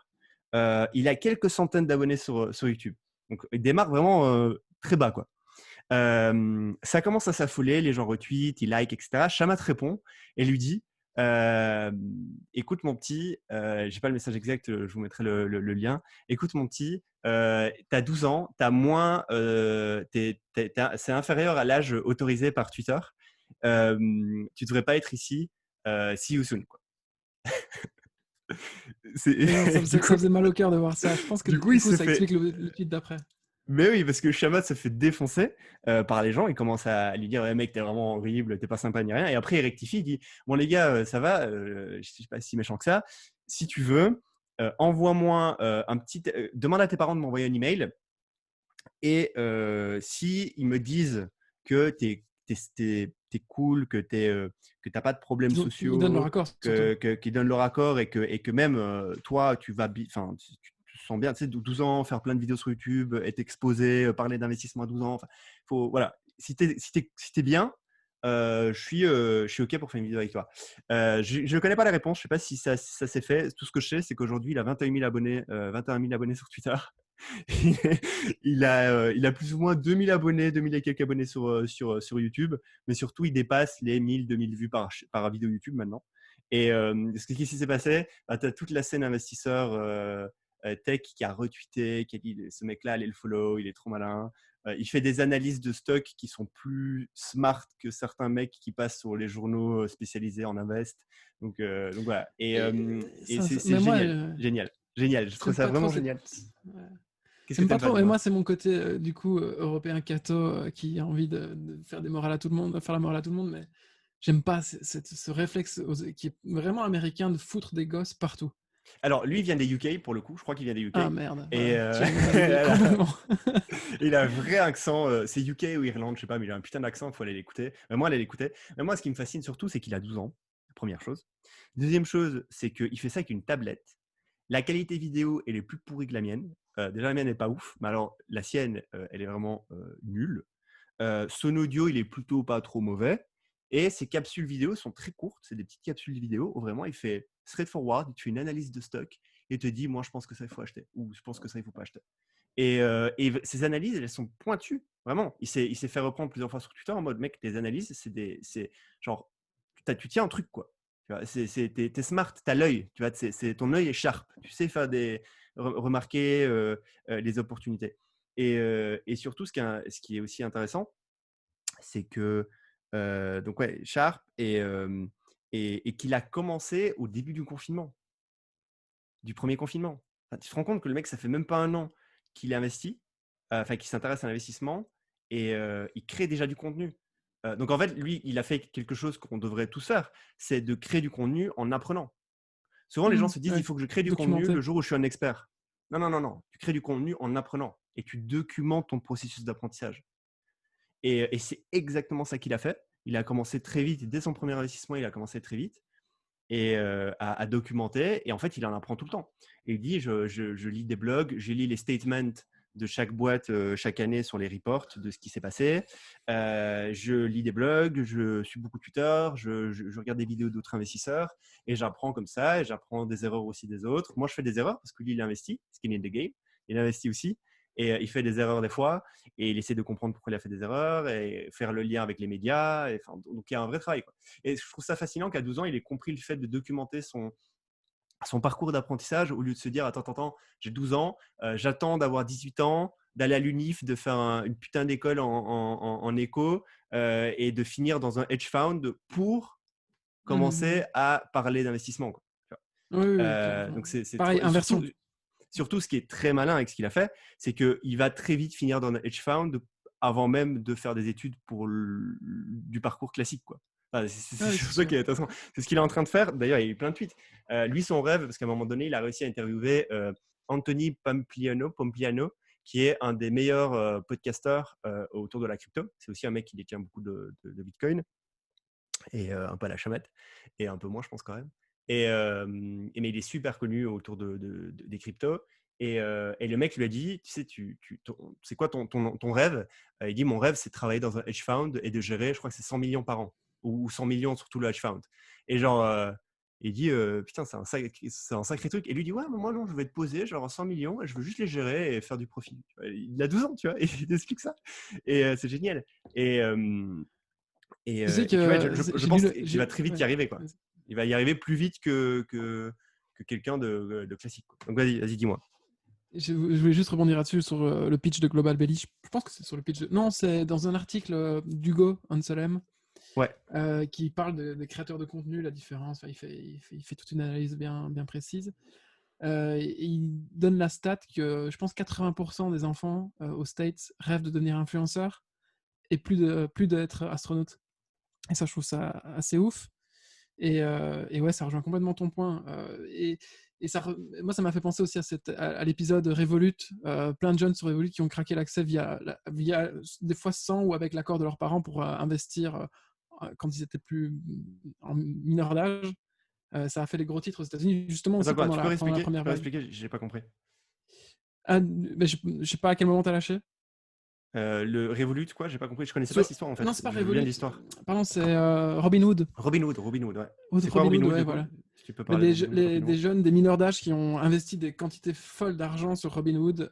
Il a quelques centaines d'abonnés sur YouTube. Donc, il démarre vraiment très bas, quoi. Ça commence à s'affoler, les gens retweetent, ils like, etc. Shamat répond et lui dit: écoute mon petit, j'ai pas le message exact, je vous mettrai le lien. Écoute mon petit, t'as 12 ans, c'est inférieur à l'âge autorisé par Twitter. Tu devrais pas être ici. See you soon, quoi. Mais non, Du ça coup, faisait mal au cœur de voir ça. Je pense que du il coup, se ça fait. explique le tweet d'après. Mais oui, parce que Shamat se fait défoncer par les gens. Ils commencent à lui dire: ouais, mec, t'es vraiment horrible, t'es pas sympa ni rien. Et après, il rectifie, il dit: bon, les gars, ça va, je suis pas si méchant que ça. Si tu veux, envoie-moi demande à tes parents de m'envoyer un email. Et si ils me disent que t'es cool, que t'as pas de problèmes Ils donnent leur sociaux, accord, surtout. qu'ils donnent leur accord et que même toi, tu te sens bien, tu sais, 12 ans, faire plein de vidéos sur YouTube, être exposé, parler d'investissement à 12 ans. Voilà. Si t'es bien, je suis OK pour faire une vidéo avec toi. Je ne connais pas la réponse. Je ne sais pas si ça s'est fait. Tout ce que je sais, c'est qu'aujourd'hui, il a 21 000 abonnés sur Twitter. Il a plus ou moins 2000 abonnés, 2000 et quelques abonnés sur YouTube, mais surtout, il dépasse les 1000, 2000 vues par vidéo YouTube maintenant. Et ce qui s'est passé, tu as toute la scène investisseur tech qui a retweeté, qui a dit ce mec-là, allez le follow, il est trop malin. Il fait des analyses de stock qui sont plus smart que certains mecs qui passent sur les journaux spécialisés en invest. Donc voilà. Et c'est Mais moi, génial, génial, génial. Je trouve ça vraiment génial. Ouais. Qu'est-ce que J'aime pas t'aimes pas, trop, mais dis-moi? moi, c'est mon côté, du coup, européen catho qui a envie de faire des morales à tout le monde, de faire la morale à tout le monde, mais j'aime pas ce réflexe qui est vraiment américain de foutre des gosses partout. Alors, lui, il vient des UK, pour le coup. Je crois qu'il vient des Ah UK. merde, Et voilà, tu viens de me valider complètement. il a un vrai accent. C'est UK ou Irlande, je sais pas, mais il a un putain d'accent, il faut aller l'écouter. Mais moi, aller l'écouter. Mais moi, ce qui me fascine surtout, c'est qu'il a 12 ans, première chose. Deuxième chose, c'est qu'il fait ça avec une tablette. La qualité vidéo, elle est plus pourrie que la mienne. Déjà, la mienne n'est pas ouf, mais alors la sienne, elle est vraiment nulle. Son audio, il est plutôt pas trop mauvais. Et ses capsules vidéo sont très courtes. C'est des petites capsules vidéo où vraiment il fait straightforward, il te fait une analyse de stock et te dit, moi, je pense que ça, il faut acheter. Ou je pense que ça, il faut pas acheter. Et ces analyses, elles sont pointues. Vraiment. Il s'est fait reprendre plusieurs fois sur Twitter en mode, mec, tes analyses, c'est genre, tu tiens un truc, quoi. T'es smart, t'as l'œil. Tu vois, ton œil est sharp. Tu sais faire remarquer les opportunités. Et surtout, ce qui est aussi intéressant, c'est que donc ouais, Sharp et qu'il a commencé au début du confinement, du premier confinement. Enfin, tu te rends compte que le mec, ça fait même pas un an qu'il investit, enfin qu'il s'intéresse à l'investissement et il crée déjà du contenu. Donc en fait, lui, il a fait quelque chose qu'on devrait tous faire, c'est de créer du contenu en apprenant. Souvent, les gens se disent, Ouais, il faut que je crée du contenu documenté. le jour où je suis un expert. Non, non, non, non. Tu crées du contenu en apprenant et tu documentes ton processus d'apprentissage. Et c'est exactement ça qu'il a fait. Il a commencé très vite, dès son premier investissement, il a commencé très vite et à documenter. Et en fait, il en apprend tout le temps. Et il dit, je lis des blogs, je lis les statements de chaque boîte chaque année sur les reports de ce qui s'est passé. Je lis des blogs, je suis beaucoup Twitter, je regarde des vidéos d'autres investisseurs et j'apprends comme ça et j'apprends des erreurs aussi des autres. Moi, je fais des erreurs parce que lui, il investit, skin in the game. Il investit aussi et il fait des erreurs des fois et il essaie de comprendre pourquoi il a fait des erreurs et faire le lien avec les médias. Et, enfin, donc, il y a un vrai travail, quoi. Et je trouve ça fascinant qu'à 12 ans, il ait compris le fait de documenter son parcours d'apprentissage au lieu de se dire attends, j'ai 12 ans, j'attends d'avoir 18 ans, d'aller à l'UNIF, de faire une putain d'école en éco et de finir dans un hedge fund pour commencer à parler d'investissement, quoi. Oui, oui, Donc c'est trop. pareil, Et inversion. surtout, ce qui est très malin avec ce qu'il a fait, c'est qu'il va très vite finir dans un hedge fund avant même de faire des études pour du parcours classique, quoi. Enfin, c'est Ouais, sur c'est ça qui sûr. est intéressant. C'est ce qu'il est en train de faire. D'ailleurs, il y a eu plein de tweets. Lui, son rêve, parce qu'à un moment donné, il a réussi à interviewer Anthony Pompliano, qui est un des meilleurs podcasteurs autour de la crypto. C'est aussi un mec qui détient beaucoup de Bitcoin et un peu à la chamette, et un peu moins, je pense, quand même. Mais il est super connu autour des cryptos. Et le mec lui a dit, tu sais, c'est quoi ton rêve? Il dit, mon rêve, c'est de travailler dans un hedge fund et de gérer, je crois que c'est 100 millions par an, ou 100 millions sur tout le hedge fund. Et genre, il dit, putain, c'est un sacré truc. Et lui dit, ouais, mais moi, non, je vais te poser, genre 100 millions, et je veux juste les gérer et faire du profit. Il a 12 ans, tu vois, et il explique ça. Et c'est génial. Et, Tu sais et tu vois, que je j'ai lu pense le. qu'il va très vite Ouais. y arriver, quoi. Il va y arriver plus vite que quelqu'un de classique, quoi. Donc vas-y, dis-moi. Je voulais juste rebondir là-dessus sur le pitch de Global Belly. Je pense que c'est sur le pitch. Non, c'est dans un article d'Hugo Anselm Ouais, qui parle des créateurs de contenu, la différence. Enfin, il fait toute une analyse bien précise. Et il donne la stat que je pense 80% des enfants aux States rêvent de devenir influenceurs et plus d'être astronaute. Et ça, je trouve ça assez ouf. Et ouais, ça rejoint complètement ton point. Et moi, ça m'a fait penser aussi à l'épisode Revolut. Plein de jeunes sur Revolut qui ont craqué l'accès via des fois sans ou avec l'accord de leurs parents pour investir quand ils étaient plus en mineur d'âge. Ça a fait les gros titres aux États-Unis, justement attends aussi quoi, pendant pendant la tu première peux vague. réexpliquer, j'ai pas compris. Ah, mais je sais pas à quel moment t'as lâché. Le Revolut, quoi, j'ai pas compris, je connaissais pas Sur- cette histoire, en Non, fait, c'est pas je viens de Revolut. l'histoire. Pardon, c'est Robinhood. Robinhood, ouais. C'est quoi Robinhood, Robinhood, ouais, du coup? voilà. Si tu peux Mais parler de Robinhood des rapidement. jeunes, des mineurs d'âge qui ont investi des quantités folles d'argent sur Robinhood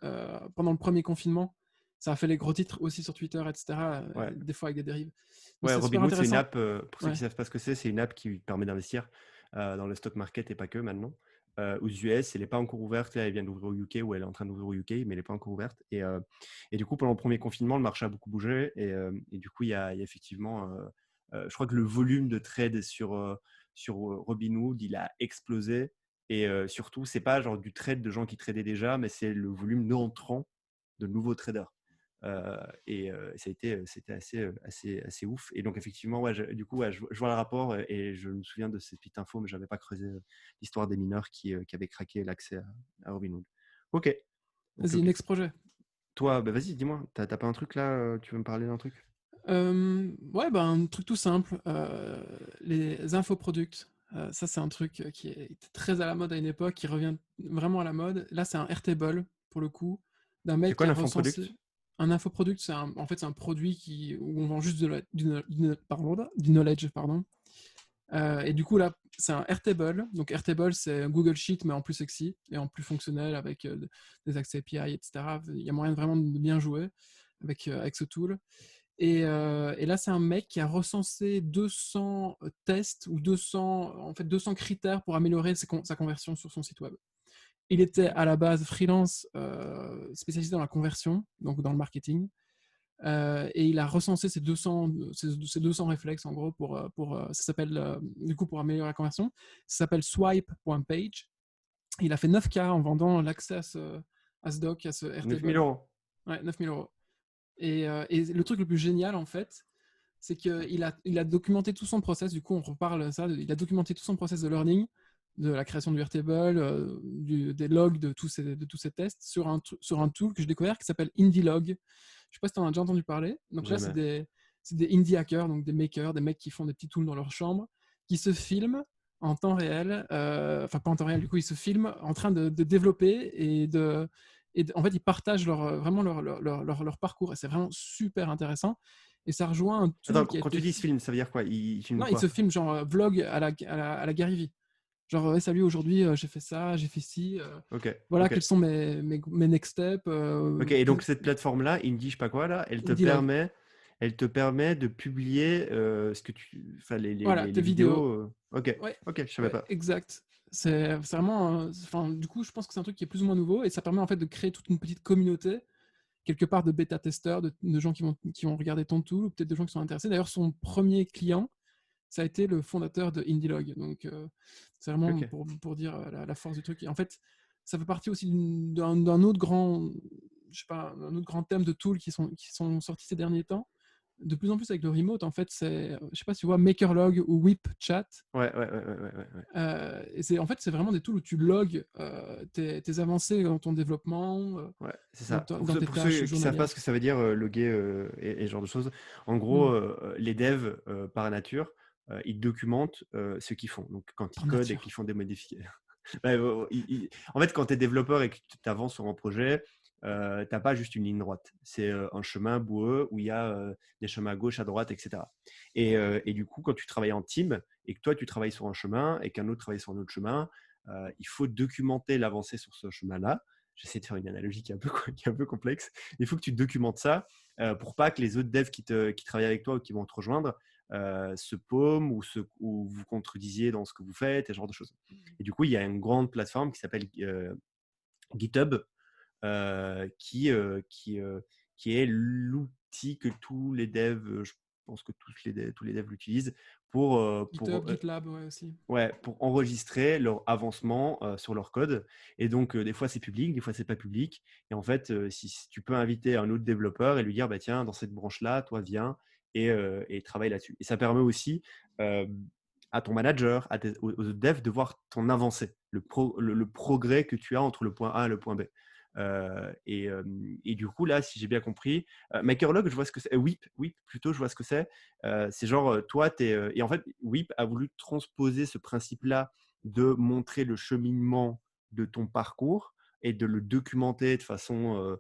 pendant le premier confinement. Ça a fait les gros titres aussi sur Twitter, etc. Ouais. Des fois avec des dérives. Donc Ouais, c'est super Robinhood, c'est une intéressant. app, pour ceux qui Ouais. savent pas ce que c'est une app qui permet d'investir dans le stock market et pas que maintenant. aux US. Elle n'est pas encore ouverte. Là, elle vient d'ouvrir au UK, ou elle est en train d'ouvrir au UK, mais elle n'est pas encore ouverte. Et du coup, pendant le premier confinement, le marché a beaucoup bougé. Et du coup, il y a effectivement, je crois que le volume de trades sur Robinhood, il a explosé. Et surtout, c'est pas genre du trade de gens qui tradaient déjà, mais c'est le volume d'entrants de nouveaux traders. C'était assez ouf. Et donc, effectivement, ouais, du coup, ouais, je vois le rapport et je me souviens de cette petite info, mais je n'avais pas creusé l'histoire des mineurs qui avaient craqué l'accès à Robinhood. Ok. Ok, Vas-y, ok. next projet. Toi, bah, vas-y, dis-moi, t'as pas un truc là tu veux me parler d'un truc? Ouais, bah, un truc tout simple, les infoproducts. Ça, c'est un truc qui était très à la mode à une époque, qui revient vraiment à la mode. Là, c'est un Airtable, pour le coup, d'un C'est mec quoi qui a recensé. l'infoproduct? Un infoproduct, en fait, c'est un produit où on vend juste du knowledge, pardon. Et du coup, là, c'est un Airtable. Donc, Airtable, c'est un Google Sheet, mais en plus sexy et en plus fonctionnel avec des accès API, etc. Il y a moyen vraiment de bien jouer avec ce tool. Et là, c'est un mec qui a recensé 200 tests ou 200 critères pour améliorer sa conversion sur son site web. Il était à la base freelance spécialisé dans la conversion, donc dans le marketing. Et il a recensé ces 200 réflexes en gros ça s'appelle du coup pour améliorer la conversion. Ça s'appelle swipe.page. Il a fait 9K en vendant l'accès à ce doc, à ce 9000 Airtable. euros. Ouais, 9000 euros. Et le truc le plus génial, en fait, c'est qu'il a documenté tout son process. Du coup, on reparle de ça. Il a documenté tout son process de learning, de la création du Airtable, des logs de tous ces tests sur un tool que j'ai découvert qui s'appelle IndieLog. Je ne sais pas si tu en as déjà entendu parler. Donc là, Jamais. c'est des indie hackers, donc des makers, des mecs qui font des petits tools dans leur chambre, qui se filment en temps réel. Enfin, pas en temps réel, du coup, ils se filment en train de développer en fait, ils partagent vraiment leur parcours et c'est vraiment super intéressant. Et ça rejoint un Attends, tool qui a quand tu été. dis ce film, ça veut dire quoi? Il filme Non, ils se quoi? filment genre vlog à la Gary Vee. Genre, ouais, salut, aujourd'hui, j'ai fait ça, j'ai fait ci. Ok, Voilà, ok. quels sont mes next steps. Ok, et donc cette plateforme-là, Indie, je sais pas quoi, là, Indie-log. elle te permet de publier enfin, Voilà, les tes vidéos. vidéos. Ok, Ouais, ok, je savais ouais, pas. exact. C'est vraiment. Enfin, du coup, je pense que c'est un truc qui est plus ou moins nouveau et ça permet en fait de créer toute une petite communauté quelque part de bêta-testeurs, de gens qui vont regarder ton tool, ou peut-être de gens qui sont intéressés. D'ailleurs, son premier client, ça a été le fondateur de IndieLog. Donc, c'est vraiment Ok. pour dire la force du truc. Et en fait, ça fait partie aussi d'un autre grand, je sais pas, un autre grand thème de tools qui sont sortis ces derniers temps. De plus en plus avec le remote, en fait, je sais pas si tu vois MakerLog ou WhipChat. Ouais. En fait, c'est vraiment des tools où tu logs tes avancées dans ton développement, Ouais, c'est dans, ça. dans tes Pour tâches ceux qui savent pas journalières. ce que ça veut dire, loguer et ce genre de choses, en gros, Hmm. les devs, par nature, ils documentent ce qu'ils font. Donc, quand ils Par codent et qu'ils nature. font des modifications. Ouais, en fait, quand tu es développeur et que tu avances sur un projet, tu pas juste une ligne droite. C'est un chemin boueux où il y a des chemins à gauche, à droite, etc. Et du coup, quand tu travailles en team et que toi, tu travailles sur un chemin et qu'un autre travaille sur un autre chemin, il faut documenter l'avancée sur ce chemin-là. J'essaie de faire une analogie qui est qui est un peu complexe. Il faut que tu documentes ça pour pas que les autres devs qui travaillent avec toi ou qui vont te rejoindre se paument ou vous contredisiez dans ce que vous faites et ce genre de choses. Et du coup, il y a une grande plateforme qui s'appelle GitHub qui est l'outil que tous les devs, je pense que tous les devs l'utilisent GitHub, GitLab, ouais, aussi. ouais, pour enregistrer leur avancement sur leur code. Et donc, des fois, c'est public, des fois, c'est pas public. Et en fait, si tu peux inviter un autre développeur et lui dire, bah, tiens, dans cette branche-là, toi, viens et travaille là-dessus. Et ça permet aussi euh, à ton manager, aux autres devs, de voir ton avancée, le progrès que tu as entre le point A et le point B. Et du coup, là, si j'ai bien compris, Makerlog, je vois ce que c'est. Whip, plutôt, je vois ce que c'est. C'est genre, toi, et en fait, Whip a voulu transposer ce principe-là de montrer le cheminement de ton parcours et de le documenter de façon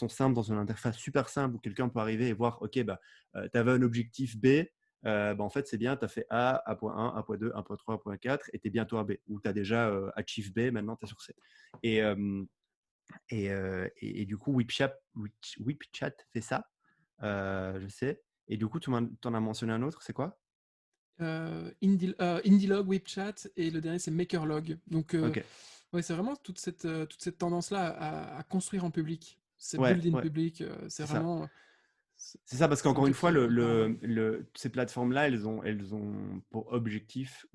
simple, dans une interface super simple où quelqu'un peut arriver et voir, OK, bah, tu avais un objectif B, bah, en fait, c'est bien, tu as fait A point 1, A point 2, A point 3, A point 4, et tu es bientôt à B, ou tu as déjà achieve B, maintenant tu es sur C. Et, et du coup, WhipChat fait ça, je sais. Et du coup, tu en as mentionné un autre, c'est quoi? IndieLog, WhipChat, et le dernier, c'est MakerLog. Donc, Ok. Ouais, c'est vraiment toute cette tendance-là à construire en public. C'est Ouais, build in ouais, public, c'est c'est ça. vraiment, C'est ça, parce c'est un qu'encore une truc fois, qui est hyper. ces plateformes-là, elles ont pour objectif,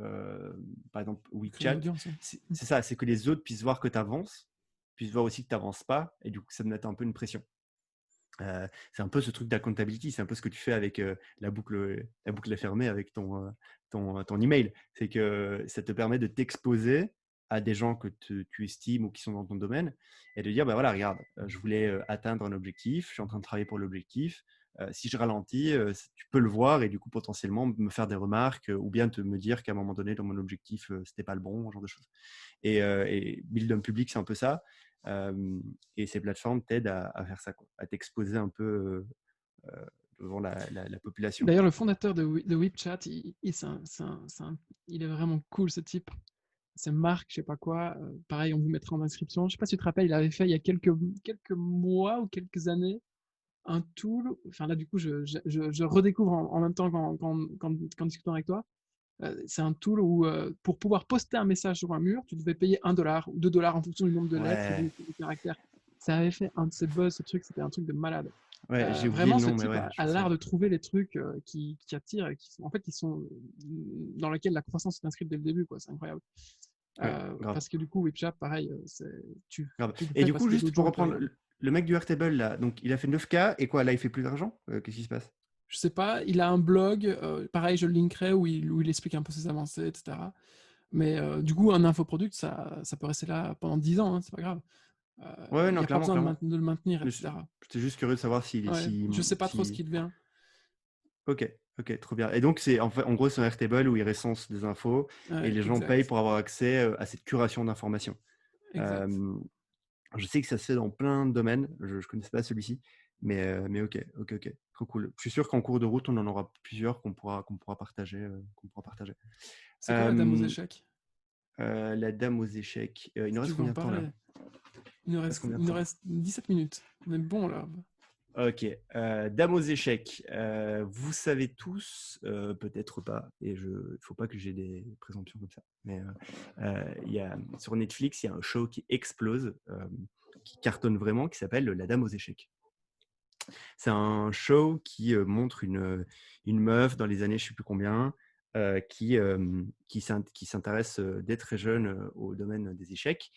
par exemple Créer une WeChat, audience, ouais. c'est ça, c'est que les autres puissent voir que tu avances, puissent voir aussi que tu n'avances pas, et du coup, ça te met un peu une pression. C'est un peu ce truc d'accountability, c'est un peu ce que tu fais avec la boucle est fermée avec ton email. C'est que ça te permet de t'exposer à des gens que tu estimes ou qui sont dans ton domaine et de dire, bah voilà, regarde, je voulais atteindre un objectif, je suis en train de travailler pour l'objectif. Si je ralentis, tu peux le voir et du coup potentiellement me faire des remarques ou bien me dire qu'à un moment donné dans mon objectif, c'était pas le bon, ce genre de choses. Et Build un public, c'est un peu ça. Et ces plateformes t'aident à faire ça, quoi, à t'exposer un peu devant la population. D'ailleurs, le fondateur de WeChat, il est vraiment cool, ce type. C'est Marc, je sais pas quoi. Pareil, on vous mettra en description. Je sais pas si tu te rappelles, il avait fait il y a quelques mois ou quelques années un tool. Enfin là, du coup, je redécouvre en même temps qu'en discutant avec toi. C'est un tool où, pour pouvoir poster un message sur un mur, tu devais payer 1 $ ou 2 $ en fonction du nombre de lettres ou Ouais, de caractères. Ça avait fait un de ces buzz, ce truc, c'était un truc de malade. ouais, j'ai oublié Vraiment, le ce nom, mais type ouais, je a me l'art souviens. de trouver les trucs qui attirent et qui sont, en fait, dans lesquels la croissance est inscrite dès le début, quoi. C'est incroyable. Ouais, grave, Parce que du coup, WeChat, pareil, grave. tu le Et fais du parce coup, que juste d'autres pour gens le reprendre payent. le mec du Airtable, là, donc il a fait 9K et quoi, là, il fait plus d'argent? Qu'est-ce qui se passe? Je sais pas, il a un blog, pareil, je le linkerai, où il explique un peu ses avancées, etc. Mais du coup, un infoproduct, ça peut rester là pendant 10 ans, hein, c'est pas grave. Ouais, Il n'y non, a pas clairement, besoin clairement. de le maintenir, Mais etc. j'étais juste curieux de savoir Ouais, je sais pas trop ce qu'il devient. Ok, ok, trop bien. Et donc, en gros, c'est un Airtable où il recense des infos et Ouais, les gens payent exact, pour avoir accès à cette curation d'informations. exact. Euh, Je sais que ça se fait dans plein de domaines. Je ne connaissais pas celui-ci. Mais ok, ok, ok. Trop cool. Je suis sûr qu'en cours de route, on en aura plusieurs qu'on pourra partager. Qu'on pourra partager. C'est quoi la dame aux Euh, échecs? la dame aux échecs. Il Si nous tu reste veux en combien de temps là? parler. Il reste combien de Il nous temps? reste 17 minutes. On est bon là. Ok. Dame aux échecs. Vous savez tous, peut-être pas, et il ne faut pas que j'ai des présomptions comme ça, mais sur Netflix, il y a un show qui explose, qui cartonne vraiment, qui s'appelle La Dame aux échecs. C'est un show qui montre une meuf dans les années je ne sais plus combien, qui s'intéresse dès très jeune au domaine des échecs,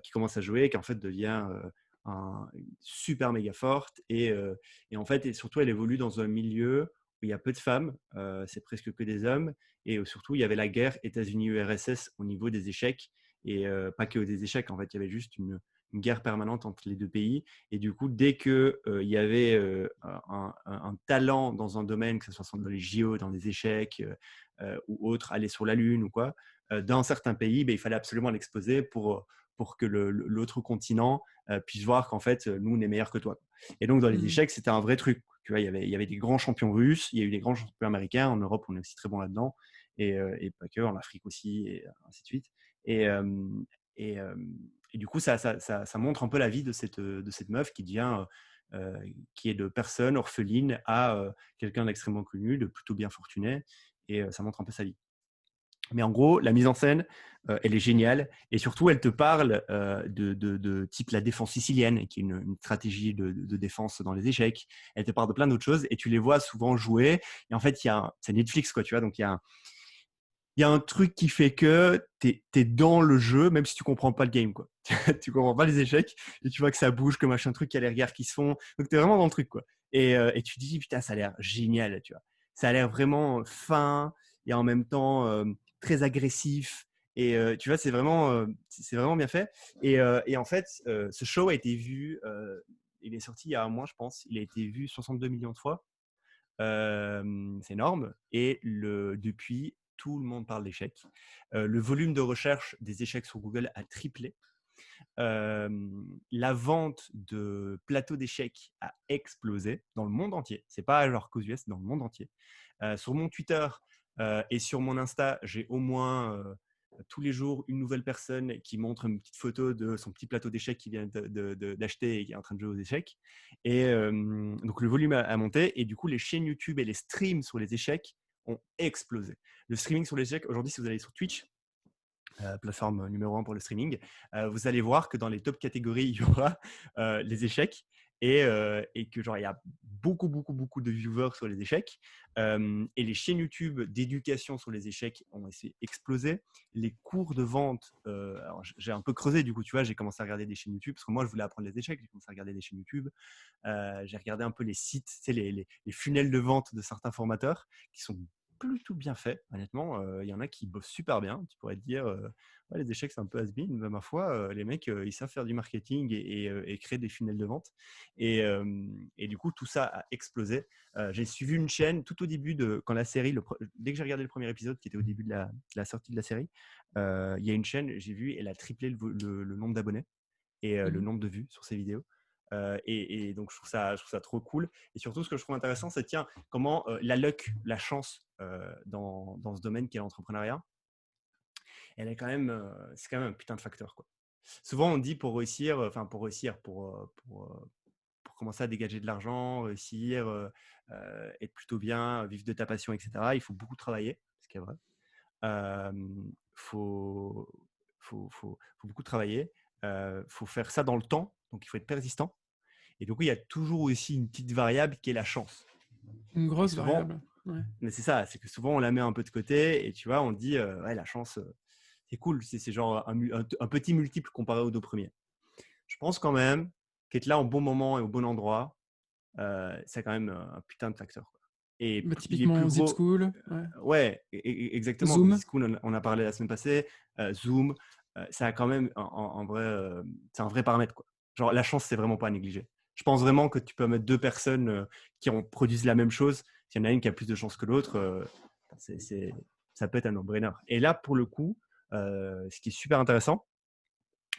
qui commence à jouer et qui en fait devient super méga forte. Et en fait, et surtout, elle évolue dans un milieu où il y a peu de femmes, c'est presque que des hommes. Et surtout, il y avait la guerre États-Unis-URSS au niveau des échecs. Et pas que des échecs, en fait, il y avait juste une guerre permanente entre les deux pays. Et du coup, dès qu'il y avait un talent dans un domaine, que ce soit dans les JO, dans les échecs ou autre, aller sur la Lune ou quoi, dans certains pays, ben, il fallait absolument l'exposer pour que l'autre continent puisse voir qu'en fait, nous, on est meilleurs que toi. Et donc, dans les Hmm. échecs, c'était un vrai truc. Tu vois, il y avait des grands champions russes, il y a eu des grands champions américains. En Europe, on est aussi très bon là-dedans. Et pas que, en Afrique aussi, et ainsi de suite. Et, euh, et, euh, et du coup, ça montre un peu la vie de cette meuf qui devient, qui est de personne orpheline à quelqu'un d'extrêmement connu, de plutôt bien fortuné. Et ça montre un peu sa vie. Mais en gros, la mise en scène, elle est géniale. Et surtout, elle te parle de type la défense sicilienne, qui est une stratégie de défense dans les échecs. Elle te parle de plein d'autres choses et tu les vois souvent jouer. Et en fait, c'est Netflix, quoi, tu vois. Donc, il y a un truc qui fait que tu es dans le jeu, même si tu comprends pas le game, quoi. Tu comprends pas les échecs et tu vois que ça bouge, que machin truc, qu'il y a les regards qui se font. Donc, tu es vraiment dans le truc, quoi. Et tu te dis, putain, ça a l'air génial, tu vois. Ça a l'air vraiment fin et en même temps très agressif. Et tu vois, c'est vraiment bien fait. Et en fait, ce show a été vu, il est sorti il y a un mois, je pense. Il a été vu 62 millions de fois. C'est énorme. Et depuis, tout le monde parle d'échecs. Le volume de recherche des échecs sur Google a triplé. La vente de plateaux d'échecs a explosé dans le monde entier. C'est pas genre qu'aux US, dans le monde entier. Sur mon Twitter et sur mon Insta, j'ai au moins tous les jours une nouvelle personne qui montre une petite photo de son petit plateau d'échecs qu'il vient d'acheter et qui est en train de jouer aux échecs. Et donc le volume a monté et du coup les chaînes YouTube et les streams sur les échecs ont explosé. Le streaming sur les échecs, aujourd'hui, si vous allez sur Twitch, plateforme numéro 1 pour le streaming, vous allez voir que dans les top catégories, il y aura les échecs et que genre il y a beaucoup, beaucoup, beaucoup de viewers sur les échecs. Et les chaînes YouTube d'éducation sur les échecs ont explosé. Les cours de vente, alors j'ai un peu creusé du coup, tu vois, j'ai commencé à regarder des chaînes YouTube parce que moi je voulais apprendre les échecs, j'ai commencé à regarder des chaînes YouTube. J'ai regardé un peu les sites, tu sais, les funnels de vente de certains formateurs qui sont plutôt bien faits, honnêtement. Il y en a qui bossent super bien. Tu pourrais te dire, ouais, les échecs, c'est un peu has-been, mais ma foi, les mecs, ils savent faire du marketing et créer des funnels de vente. Et du coup, tout ça a explosé. J'ai suivi une chaîne tout au début quand la série, dès que j'ai regardé le premier épisode qui était au début de la sortie de la série, il y a une chaîne, j'ai vu, elle a triplé le nombre d'abonnés et le Mhm. nombre de vues sur ses vidéos. Et donc, je trouve ça trop cool. Et surtout, ce que je trouve intéressant, c'est tiens, comment la luck, la chance dans ce domaine qu'est l'entrepreneuriat, elle est quand même, c'est quand même un putain de facteur, quoi. Souvent, on dit pour réussir, pour commencer à dégager de l'argent, réussir, être plutôt bien, vivre de ta passion, etc., il faut beaucoup travailler, ce qui est vrai. Faut, faut beaucoup travailler. Faut faire ça dans le temps, donc il faut être persistant. Et du coup, il y a toujours aussi une petite variable qui est la chance. Une Et grosse souvent, variable. Ouais. mais c'est ça, c'est que souvent on la met un peu de côté et tu vois, on dit ouais, la chance, c'est cool, c'est genre un petit multiple comparé aux deux premiers. Je pense quand même qu'être là au bon moment et au bon endroit, c'est quand même un putain de facteur, quoi. Et Bah, les plus typiquement Zip gros, School, ouais. ouais, exactement, comme Zoom. Zscaler, on a parlé la semaine passée, Zoom, ça a quand même en vrai, c'est un vrai paramètre, quoi. Genre la chance, c'est vraiment pas à négliger. Je pense vraiment que tu peux mettre deux personnes qui produisent la même chose. S'il y en a une qui a plus de chance que l'autre, ça peut être un no-brainer. Et là, pour le coup, ce qui est super intéressant,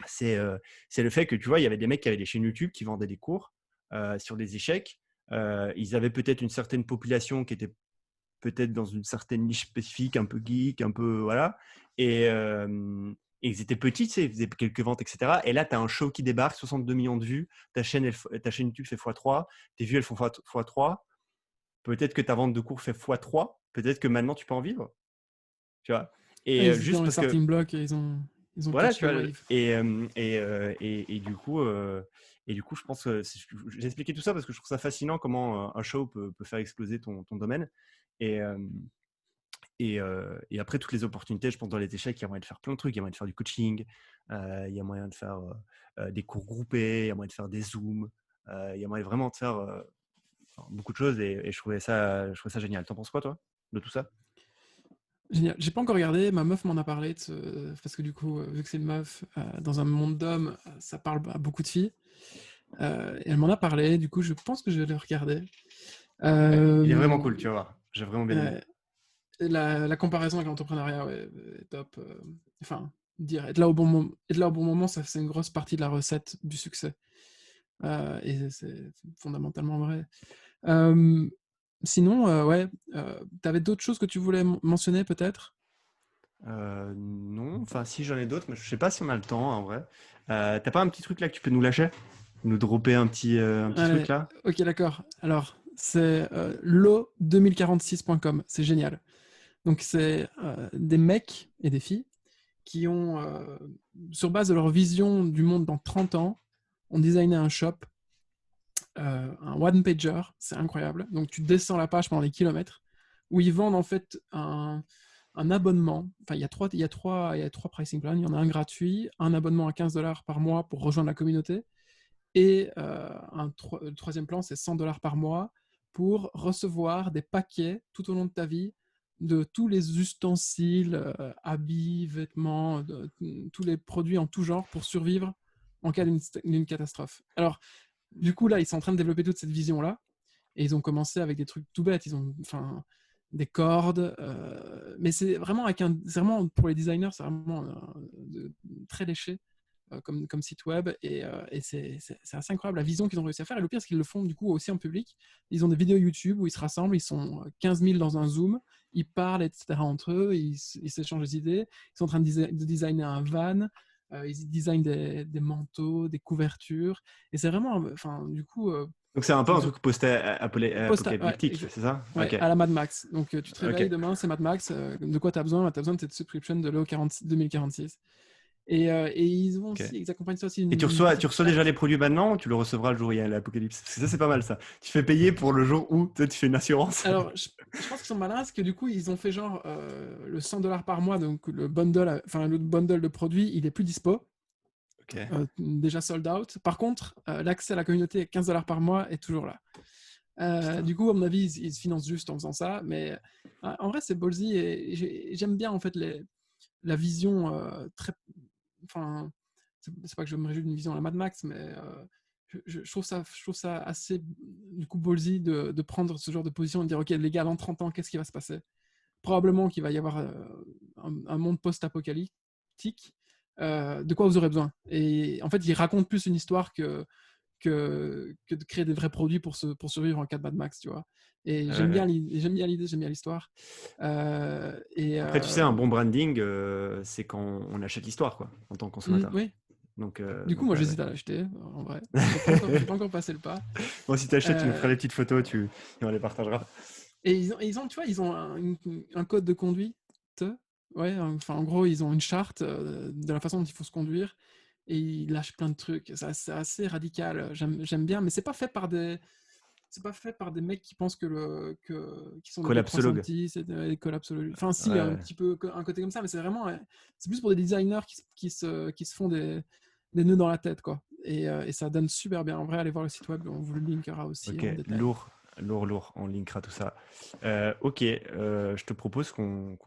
c'est le fait que tu vois, il y avait des mecs qui avaient des chaînes YouTube qui vendaient des cours sur des échecs. Ils avaient peut-être une certaine population qui était peut-être dans une certaine niche spécifique, un peu geek, un peu voilà. Et, et ils étaient petits, tu sais, ils faisaient quelques ventes, etc. Et là, tu as un show qui débarque, 62 millions de vues, ta chaîne YouTube fait x3, tes vues, elles font x3. Peut-être que ta vente de cours fait x3. Peut-être que maintenant, tu peux en vivre, tu vois. Ouais, Et ils étaient juste dans les parce que starting blocks et ils ont voilà, catch tu the vois, wave. et du coup, je pense que j'ai expliqué tout ça parce que je trouve ça fascinant comment un show peut faire exploser ton domaine. Et, et après, toutes les opportunités, je pense, dans les échecs, il y a moyen de faire plein de trucs. Il y a moyen de faire du coaching, il y a moyen de faire des cours groupés, il y a moyen de faire des zooms, il y a moyen vraiment de faire beaucoup de choses et je trouvais ça génial. T'en penses quoi, toi, de tout ça? Génial. J'ai pas encore regardé, ma meuf m'en a parlé, parce que du coup, vu que c'est une meuf, dans un monde d'hommes, ça parle à beaucoup de filles. Et elle m'en a parlé, du coup, je pense que je vais le regarder. Ouais, il est Euh, vraiment cool, tu vas voir. J'ai vraiment bien aimé. euh, la comparaison avec l'entrepreneuriat, ouais, est top. Enfin, dire être là au bon moment, ça c'est une grosse partie de la recette du succès. Et c'est fondamentalement vrai. Euh, Sinon, ouais, t'avais d'autres choses que tu voulais mentionner peut-être? Non, enfin si j'en ai d'autres, mais je sais pas si on a le temps en vrai. T'as pas un petit truc là que tu peux nous lâcher? Nous dropper un petit truc Allez, là? ok, d'accord. Alors, c'est lo2046.com, c'est génial. Donc, c'est des mecs et des filles qui ont, sur base de leur vision du monde dans 30 ans, ont designé un shop, un one-pager, c'est incroyable. Donc, tu descends la page pendant des kilomètres, où ils vendent en fait un abonnement. Enfin, il y a trois pricing plans. Il y en a un gratuit, un abonnement à 15 dollars par mois pour rejoindre la communauté. Et le troisième plan, c'est 100 dollars par mois pour recevoir des paquets tout au long de ta vie de tous les ustensiles, habits, vêtements, tous les produits en tout genre pour survivre en cas d'une catastrophe. Alors, du coup, là, ils sont en train de développer toute cette vision-là. Et ils ont commencé avec des trucs tout bêtes. Ils ont, enfin, des cordes. Mais c'est vraiment pour les designers, c'est vraiment très léché comme site web. Et c'est assez incroyable la vision qu'ils ont réussi à faire. Et le pire, c'est qu'ils le font du coup aussi en public. Ils ont des vidéos YouTube où ils se rassemblent. Ils sont 15 000 dans un Zoom. Ils parlent, etc. entre eux. Ils s'échangent des idées. Ils sont en train de designer un van. Ils designent des manteaux, des couvertures. Et c'est vraiment, enfin, du coup, Donc c'est un peu un Donc, truc ouais, apocalyptique, c'est ça? ouais, Ok, à la Mad Max. Donc tu te réveilles ok. demain, c'est Mad Max. De quoi tu as besoin? Tu as besoin de cette subscription de l'EO 2046. Et Ok. ils accompagnent ça aussi Et d'une tu petite reçois déjà les carte. produits maintenant ou tu le recevras le jour où il y a l'apocalypse? Parce que ça, c'est pas mal ça. Tu fais payer pour le jour où toi, tu fais une assurance. Alors, je pense qu'ils sont malins parce que du coup, ils ont fait genre le $100 par mois, donc le bundle, enfin le bundle de produits, il est plus dispo, Ok. déjà sold out. Par contre, l'accès à la communauté à $15 par mois est toujours là. Putain. Du coup, à mon avis, ils se financent juste en faisant ça, mais en vrai, c'est ballsy et j'aime bien en fait la vision très. Enfin, c'est pas que je me réjouis d'une vision à la Mad Max, mais je trouve ça assez du coup ballsy de prendre ce genre de position et de dire ok les gars dans 30 ans qu'est-ce qui va se passer, probablement qu'il va y avoir un monde post-apocalyptique, de quoi vous aurez besoin, et en fait il raconte plus une histoire que de créer des vrais produits pour survivre en cas de Mad Max, tu vois. Et Ouais, ouais. j'aime bien l'idée, j'aime bien l'histoire. Euh, et Après, tu sais, un bon branding, c'est quand on achète l'histoire, quoi, en tant que consommateur. oui, du coup Donc moi ouais, ouais. j'hésite à l'acheter en vrai. J'ai pas encore passé le pas. Bon, si tu achètes, tu nous feras Euh, les petites photos et on les partagera. et tu vois, ils ont un code de conduite. Ouais, enfin, en gros, ils ont une charte de la façon dont il faut se conduire et ils lâchent plein de trucs. C'est assez radical. J'aime bien, mais c'est pas fait par des mecs qui pensent qui sont des Collapsologue. 2 300 et des collapsologues. Enfin, si, il y a un Ouais. petit peu un côté comme ça, mais c'est vraiment, c'est plus pour des designers qui se font des nœuds dans la tête, quoi. Et ça donne super bien. En vrai, allez voir le site web, on vous le linkera aussi Ok, en détail. lourd, lourd, lourd. On linkera tout ça. Ok, je te propose qu'on.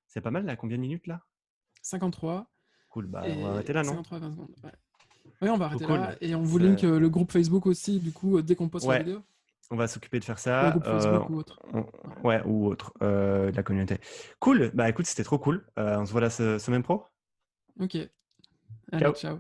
C'est pas mal là, combien de minutes là? 53 Cool, bah on va et arrêter là, non? 53 20 secondes. Ouais. Ouais, on va Trop arrêter cool. là et on vous link C'est- le groupe Facebook aussi, du coup, dès qu'on poste la Ouais, vidéo. on va s'occuper de faire Ou un ça. groupe Facebook ou autre. On- Ouais. Ouais, ou autre, de la communauté. Cool, bah écoute, c'était trop cool. On se voit la semaine pro. Ok, allez, Ciao. ciao.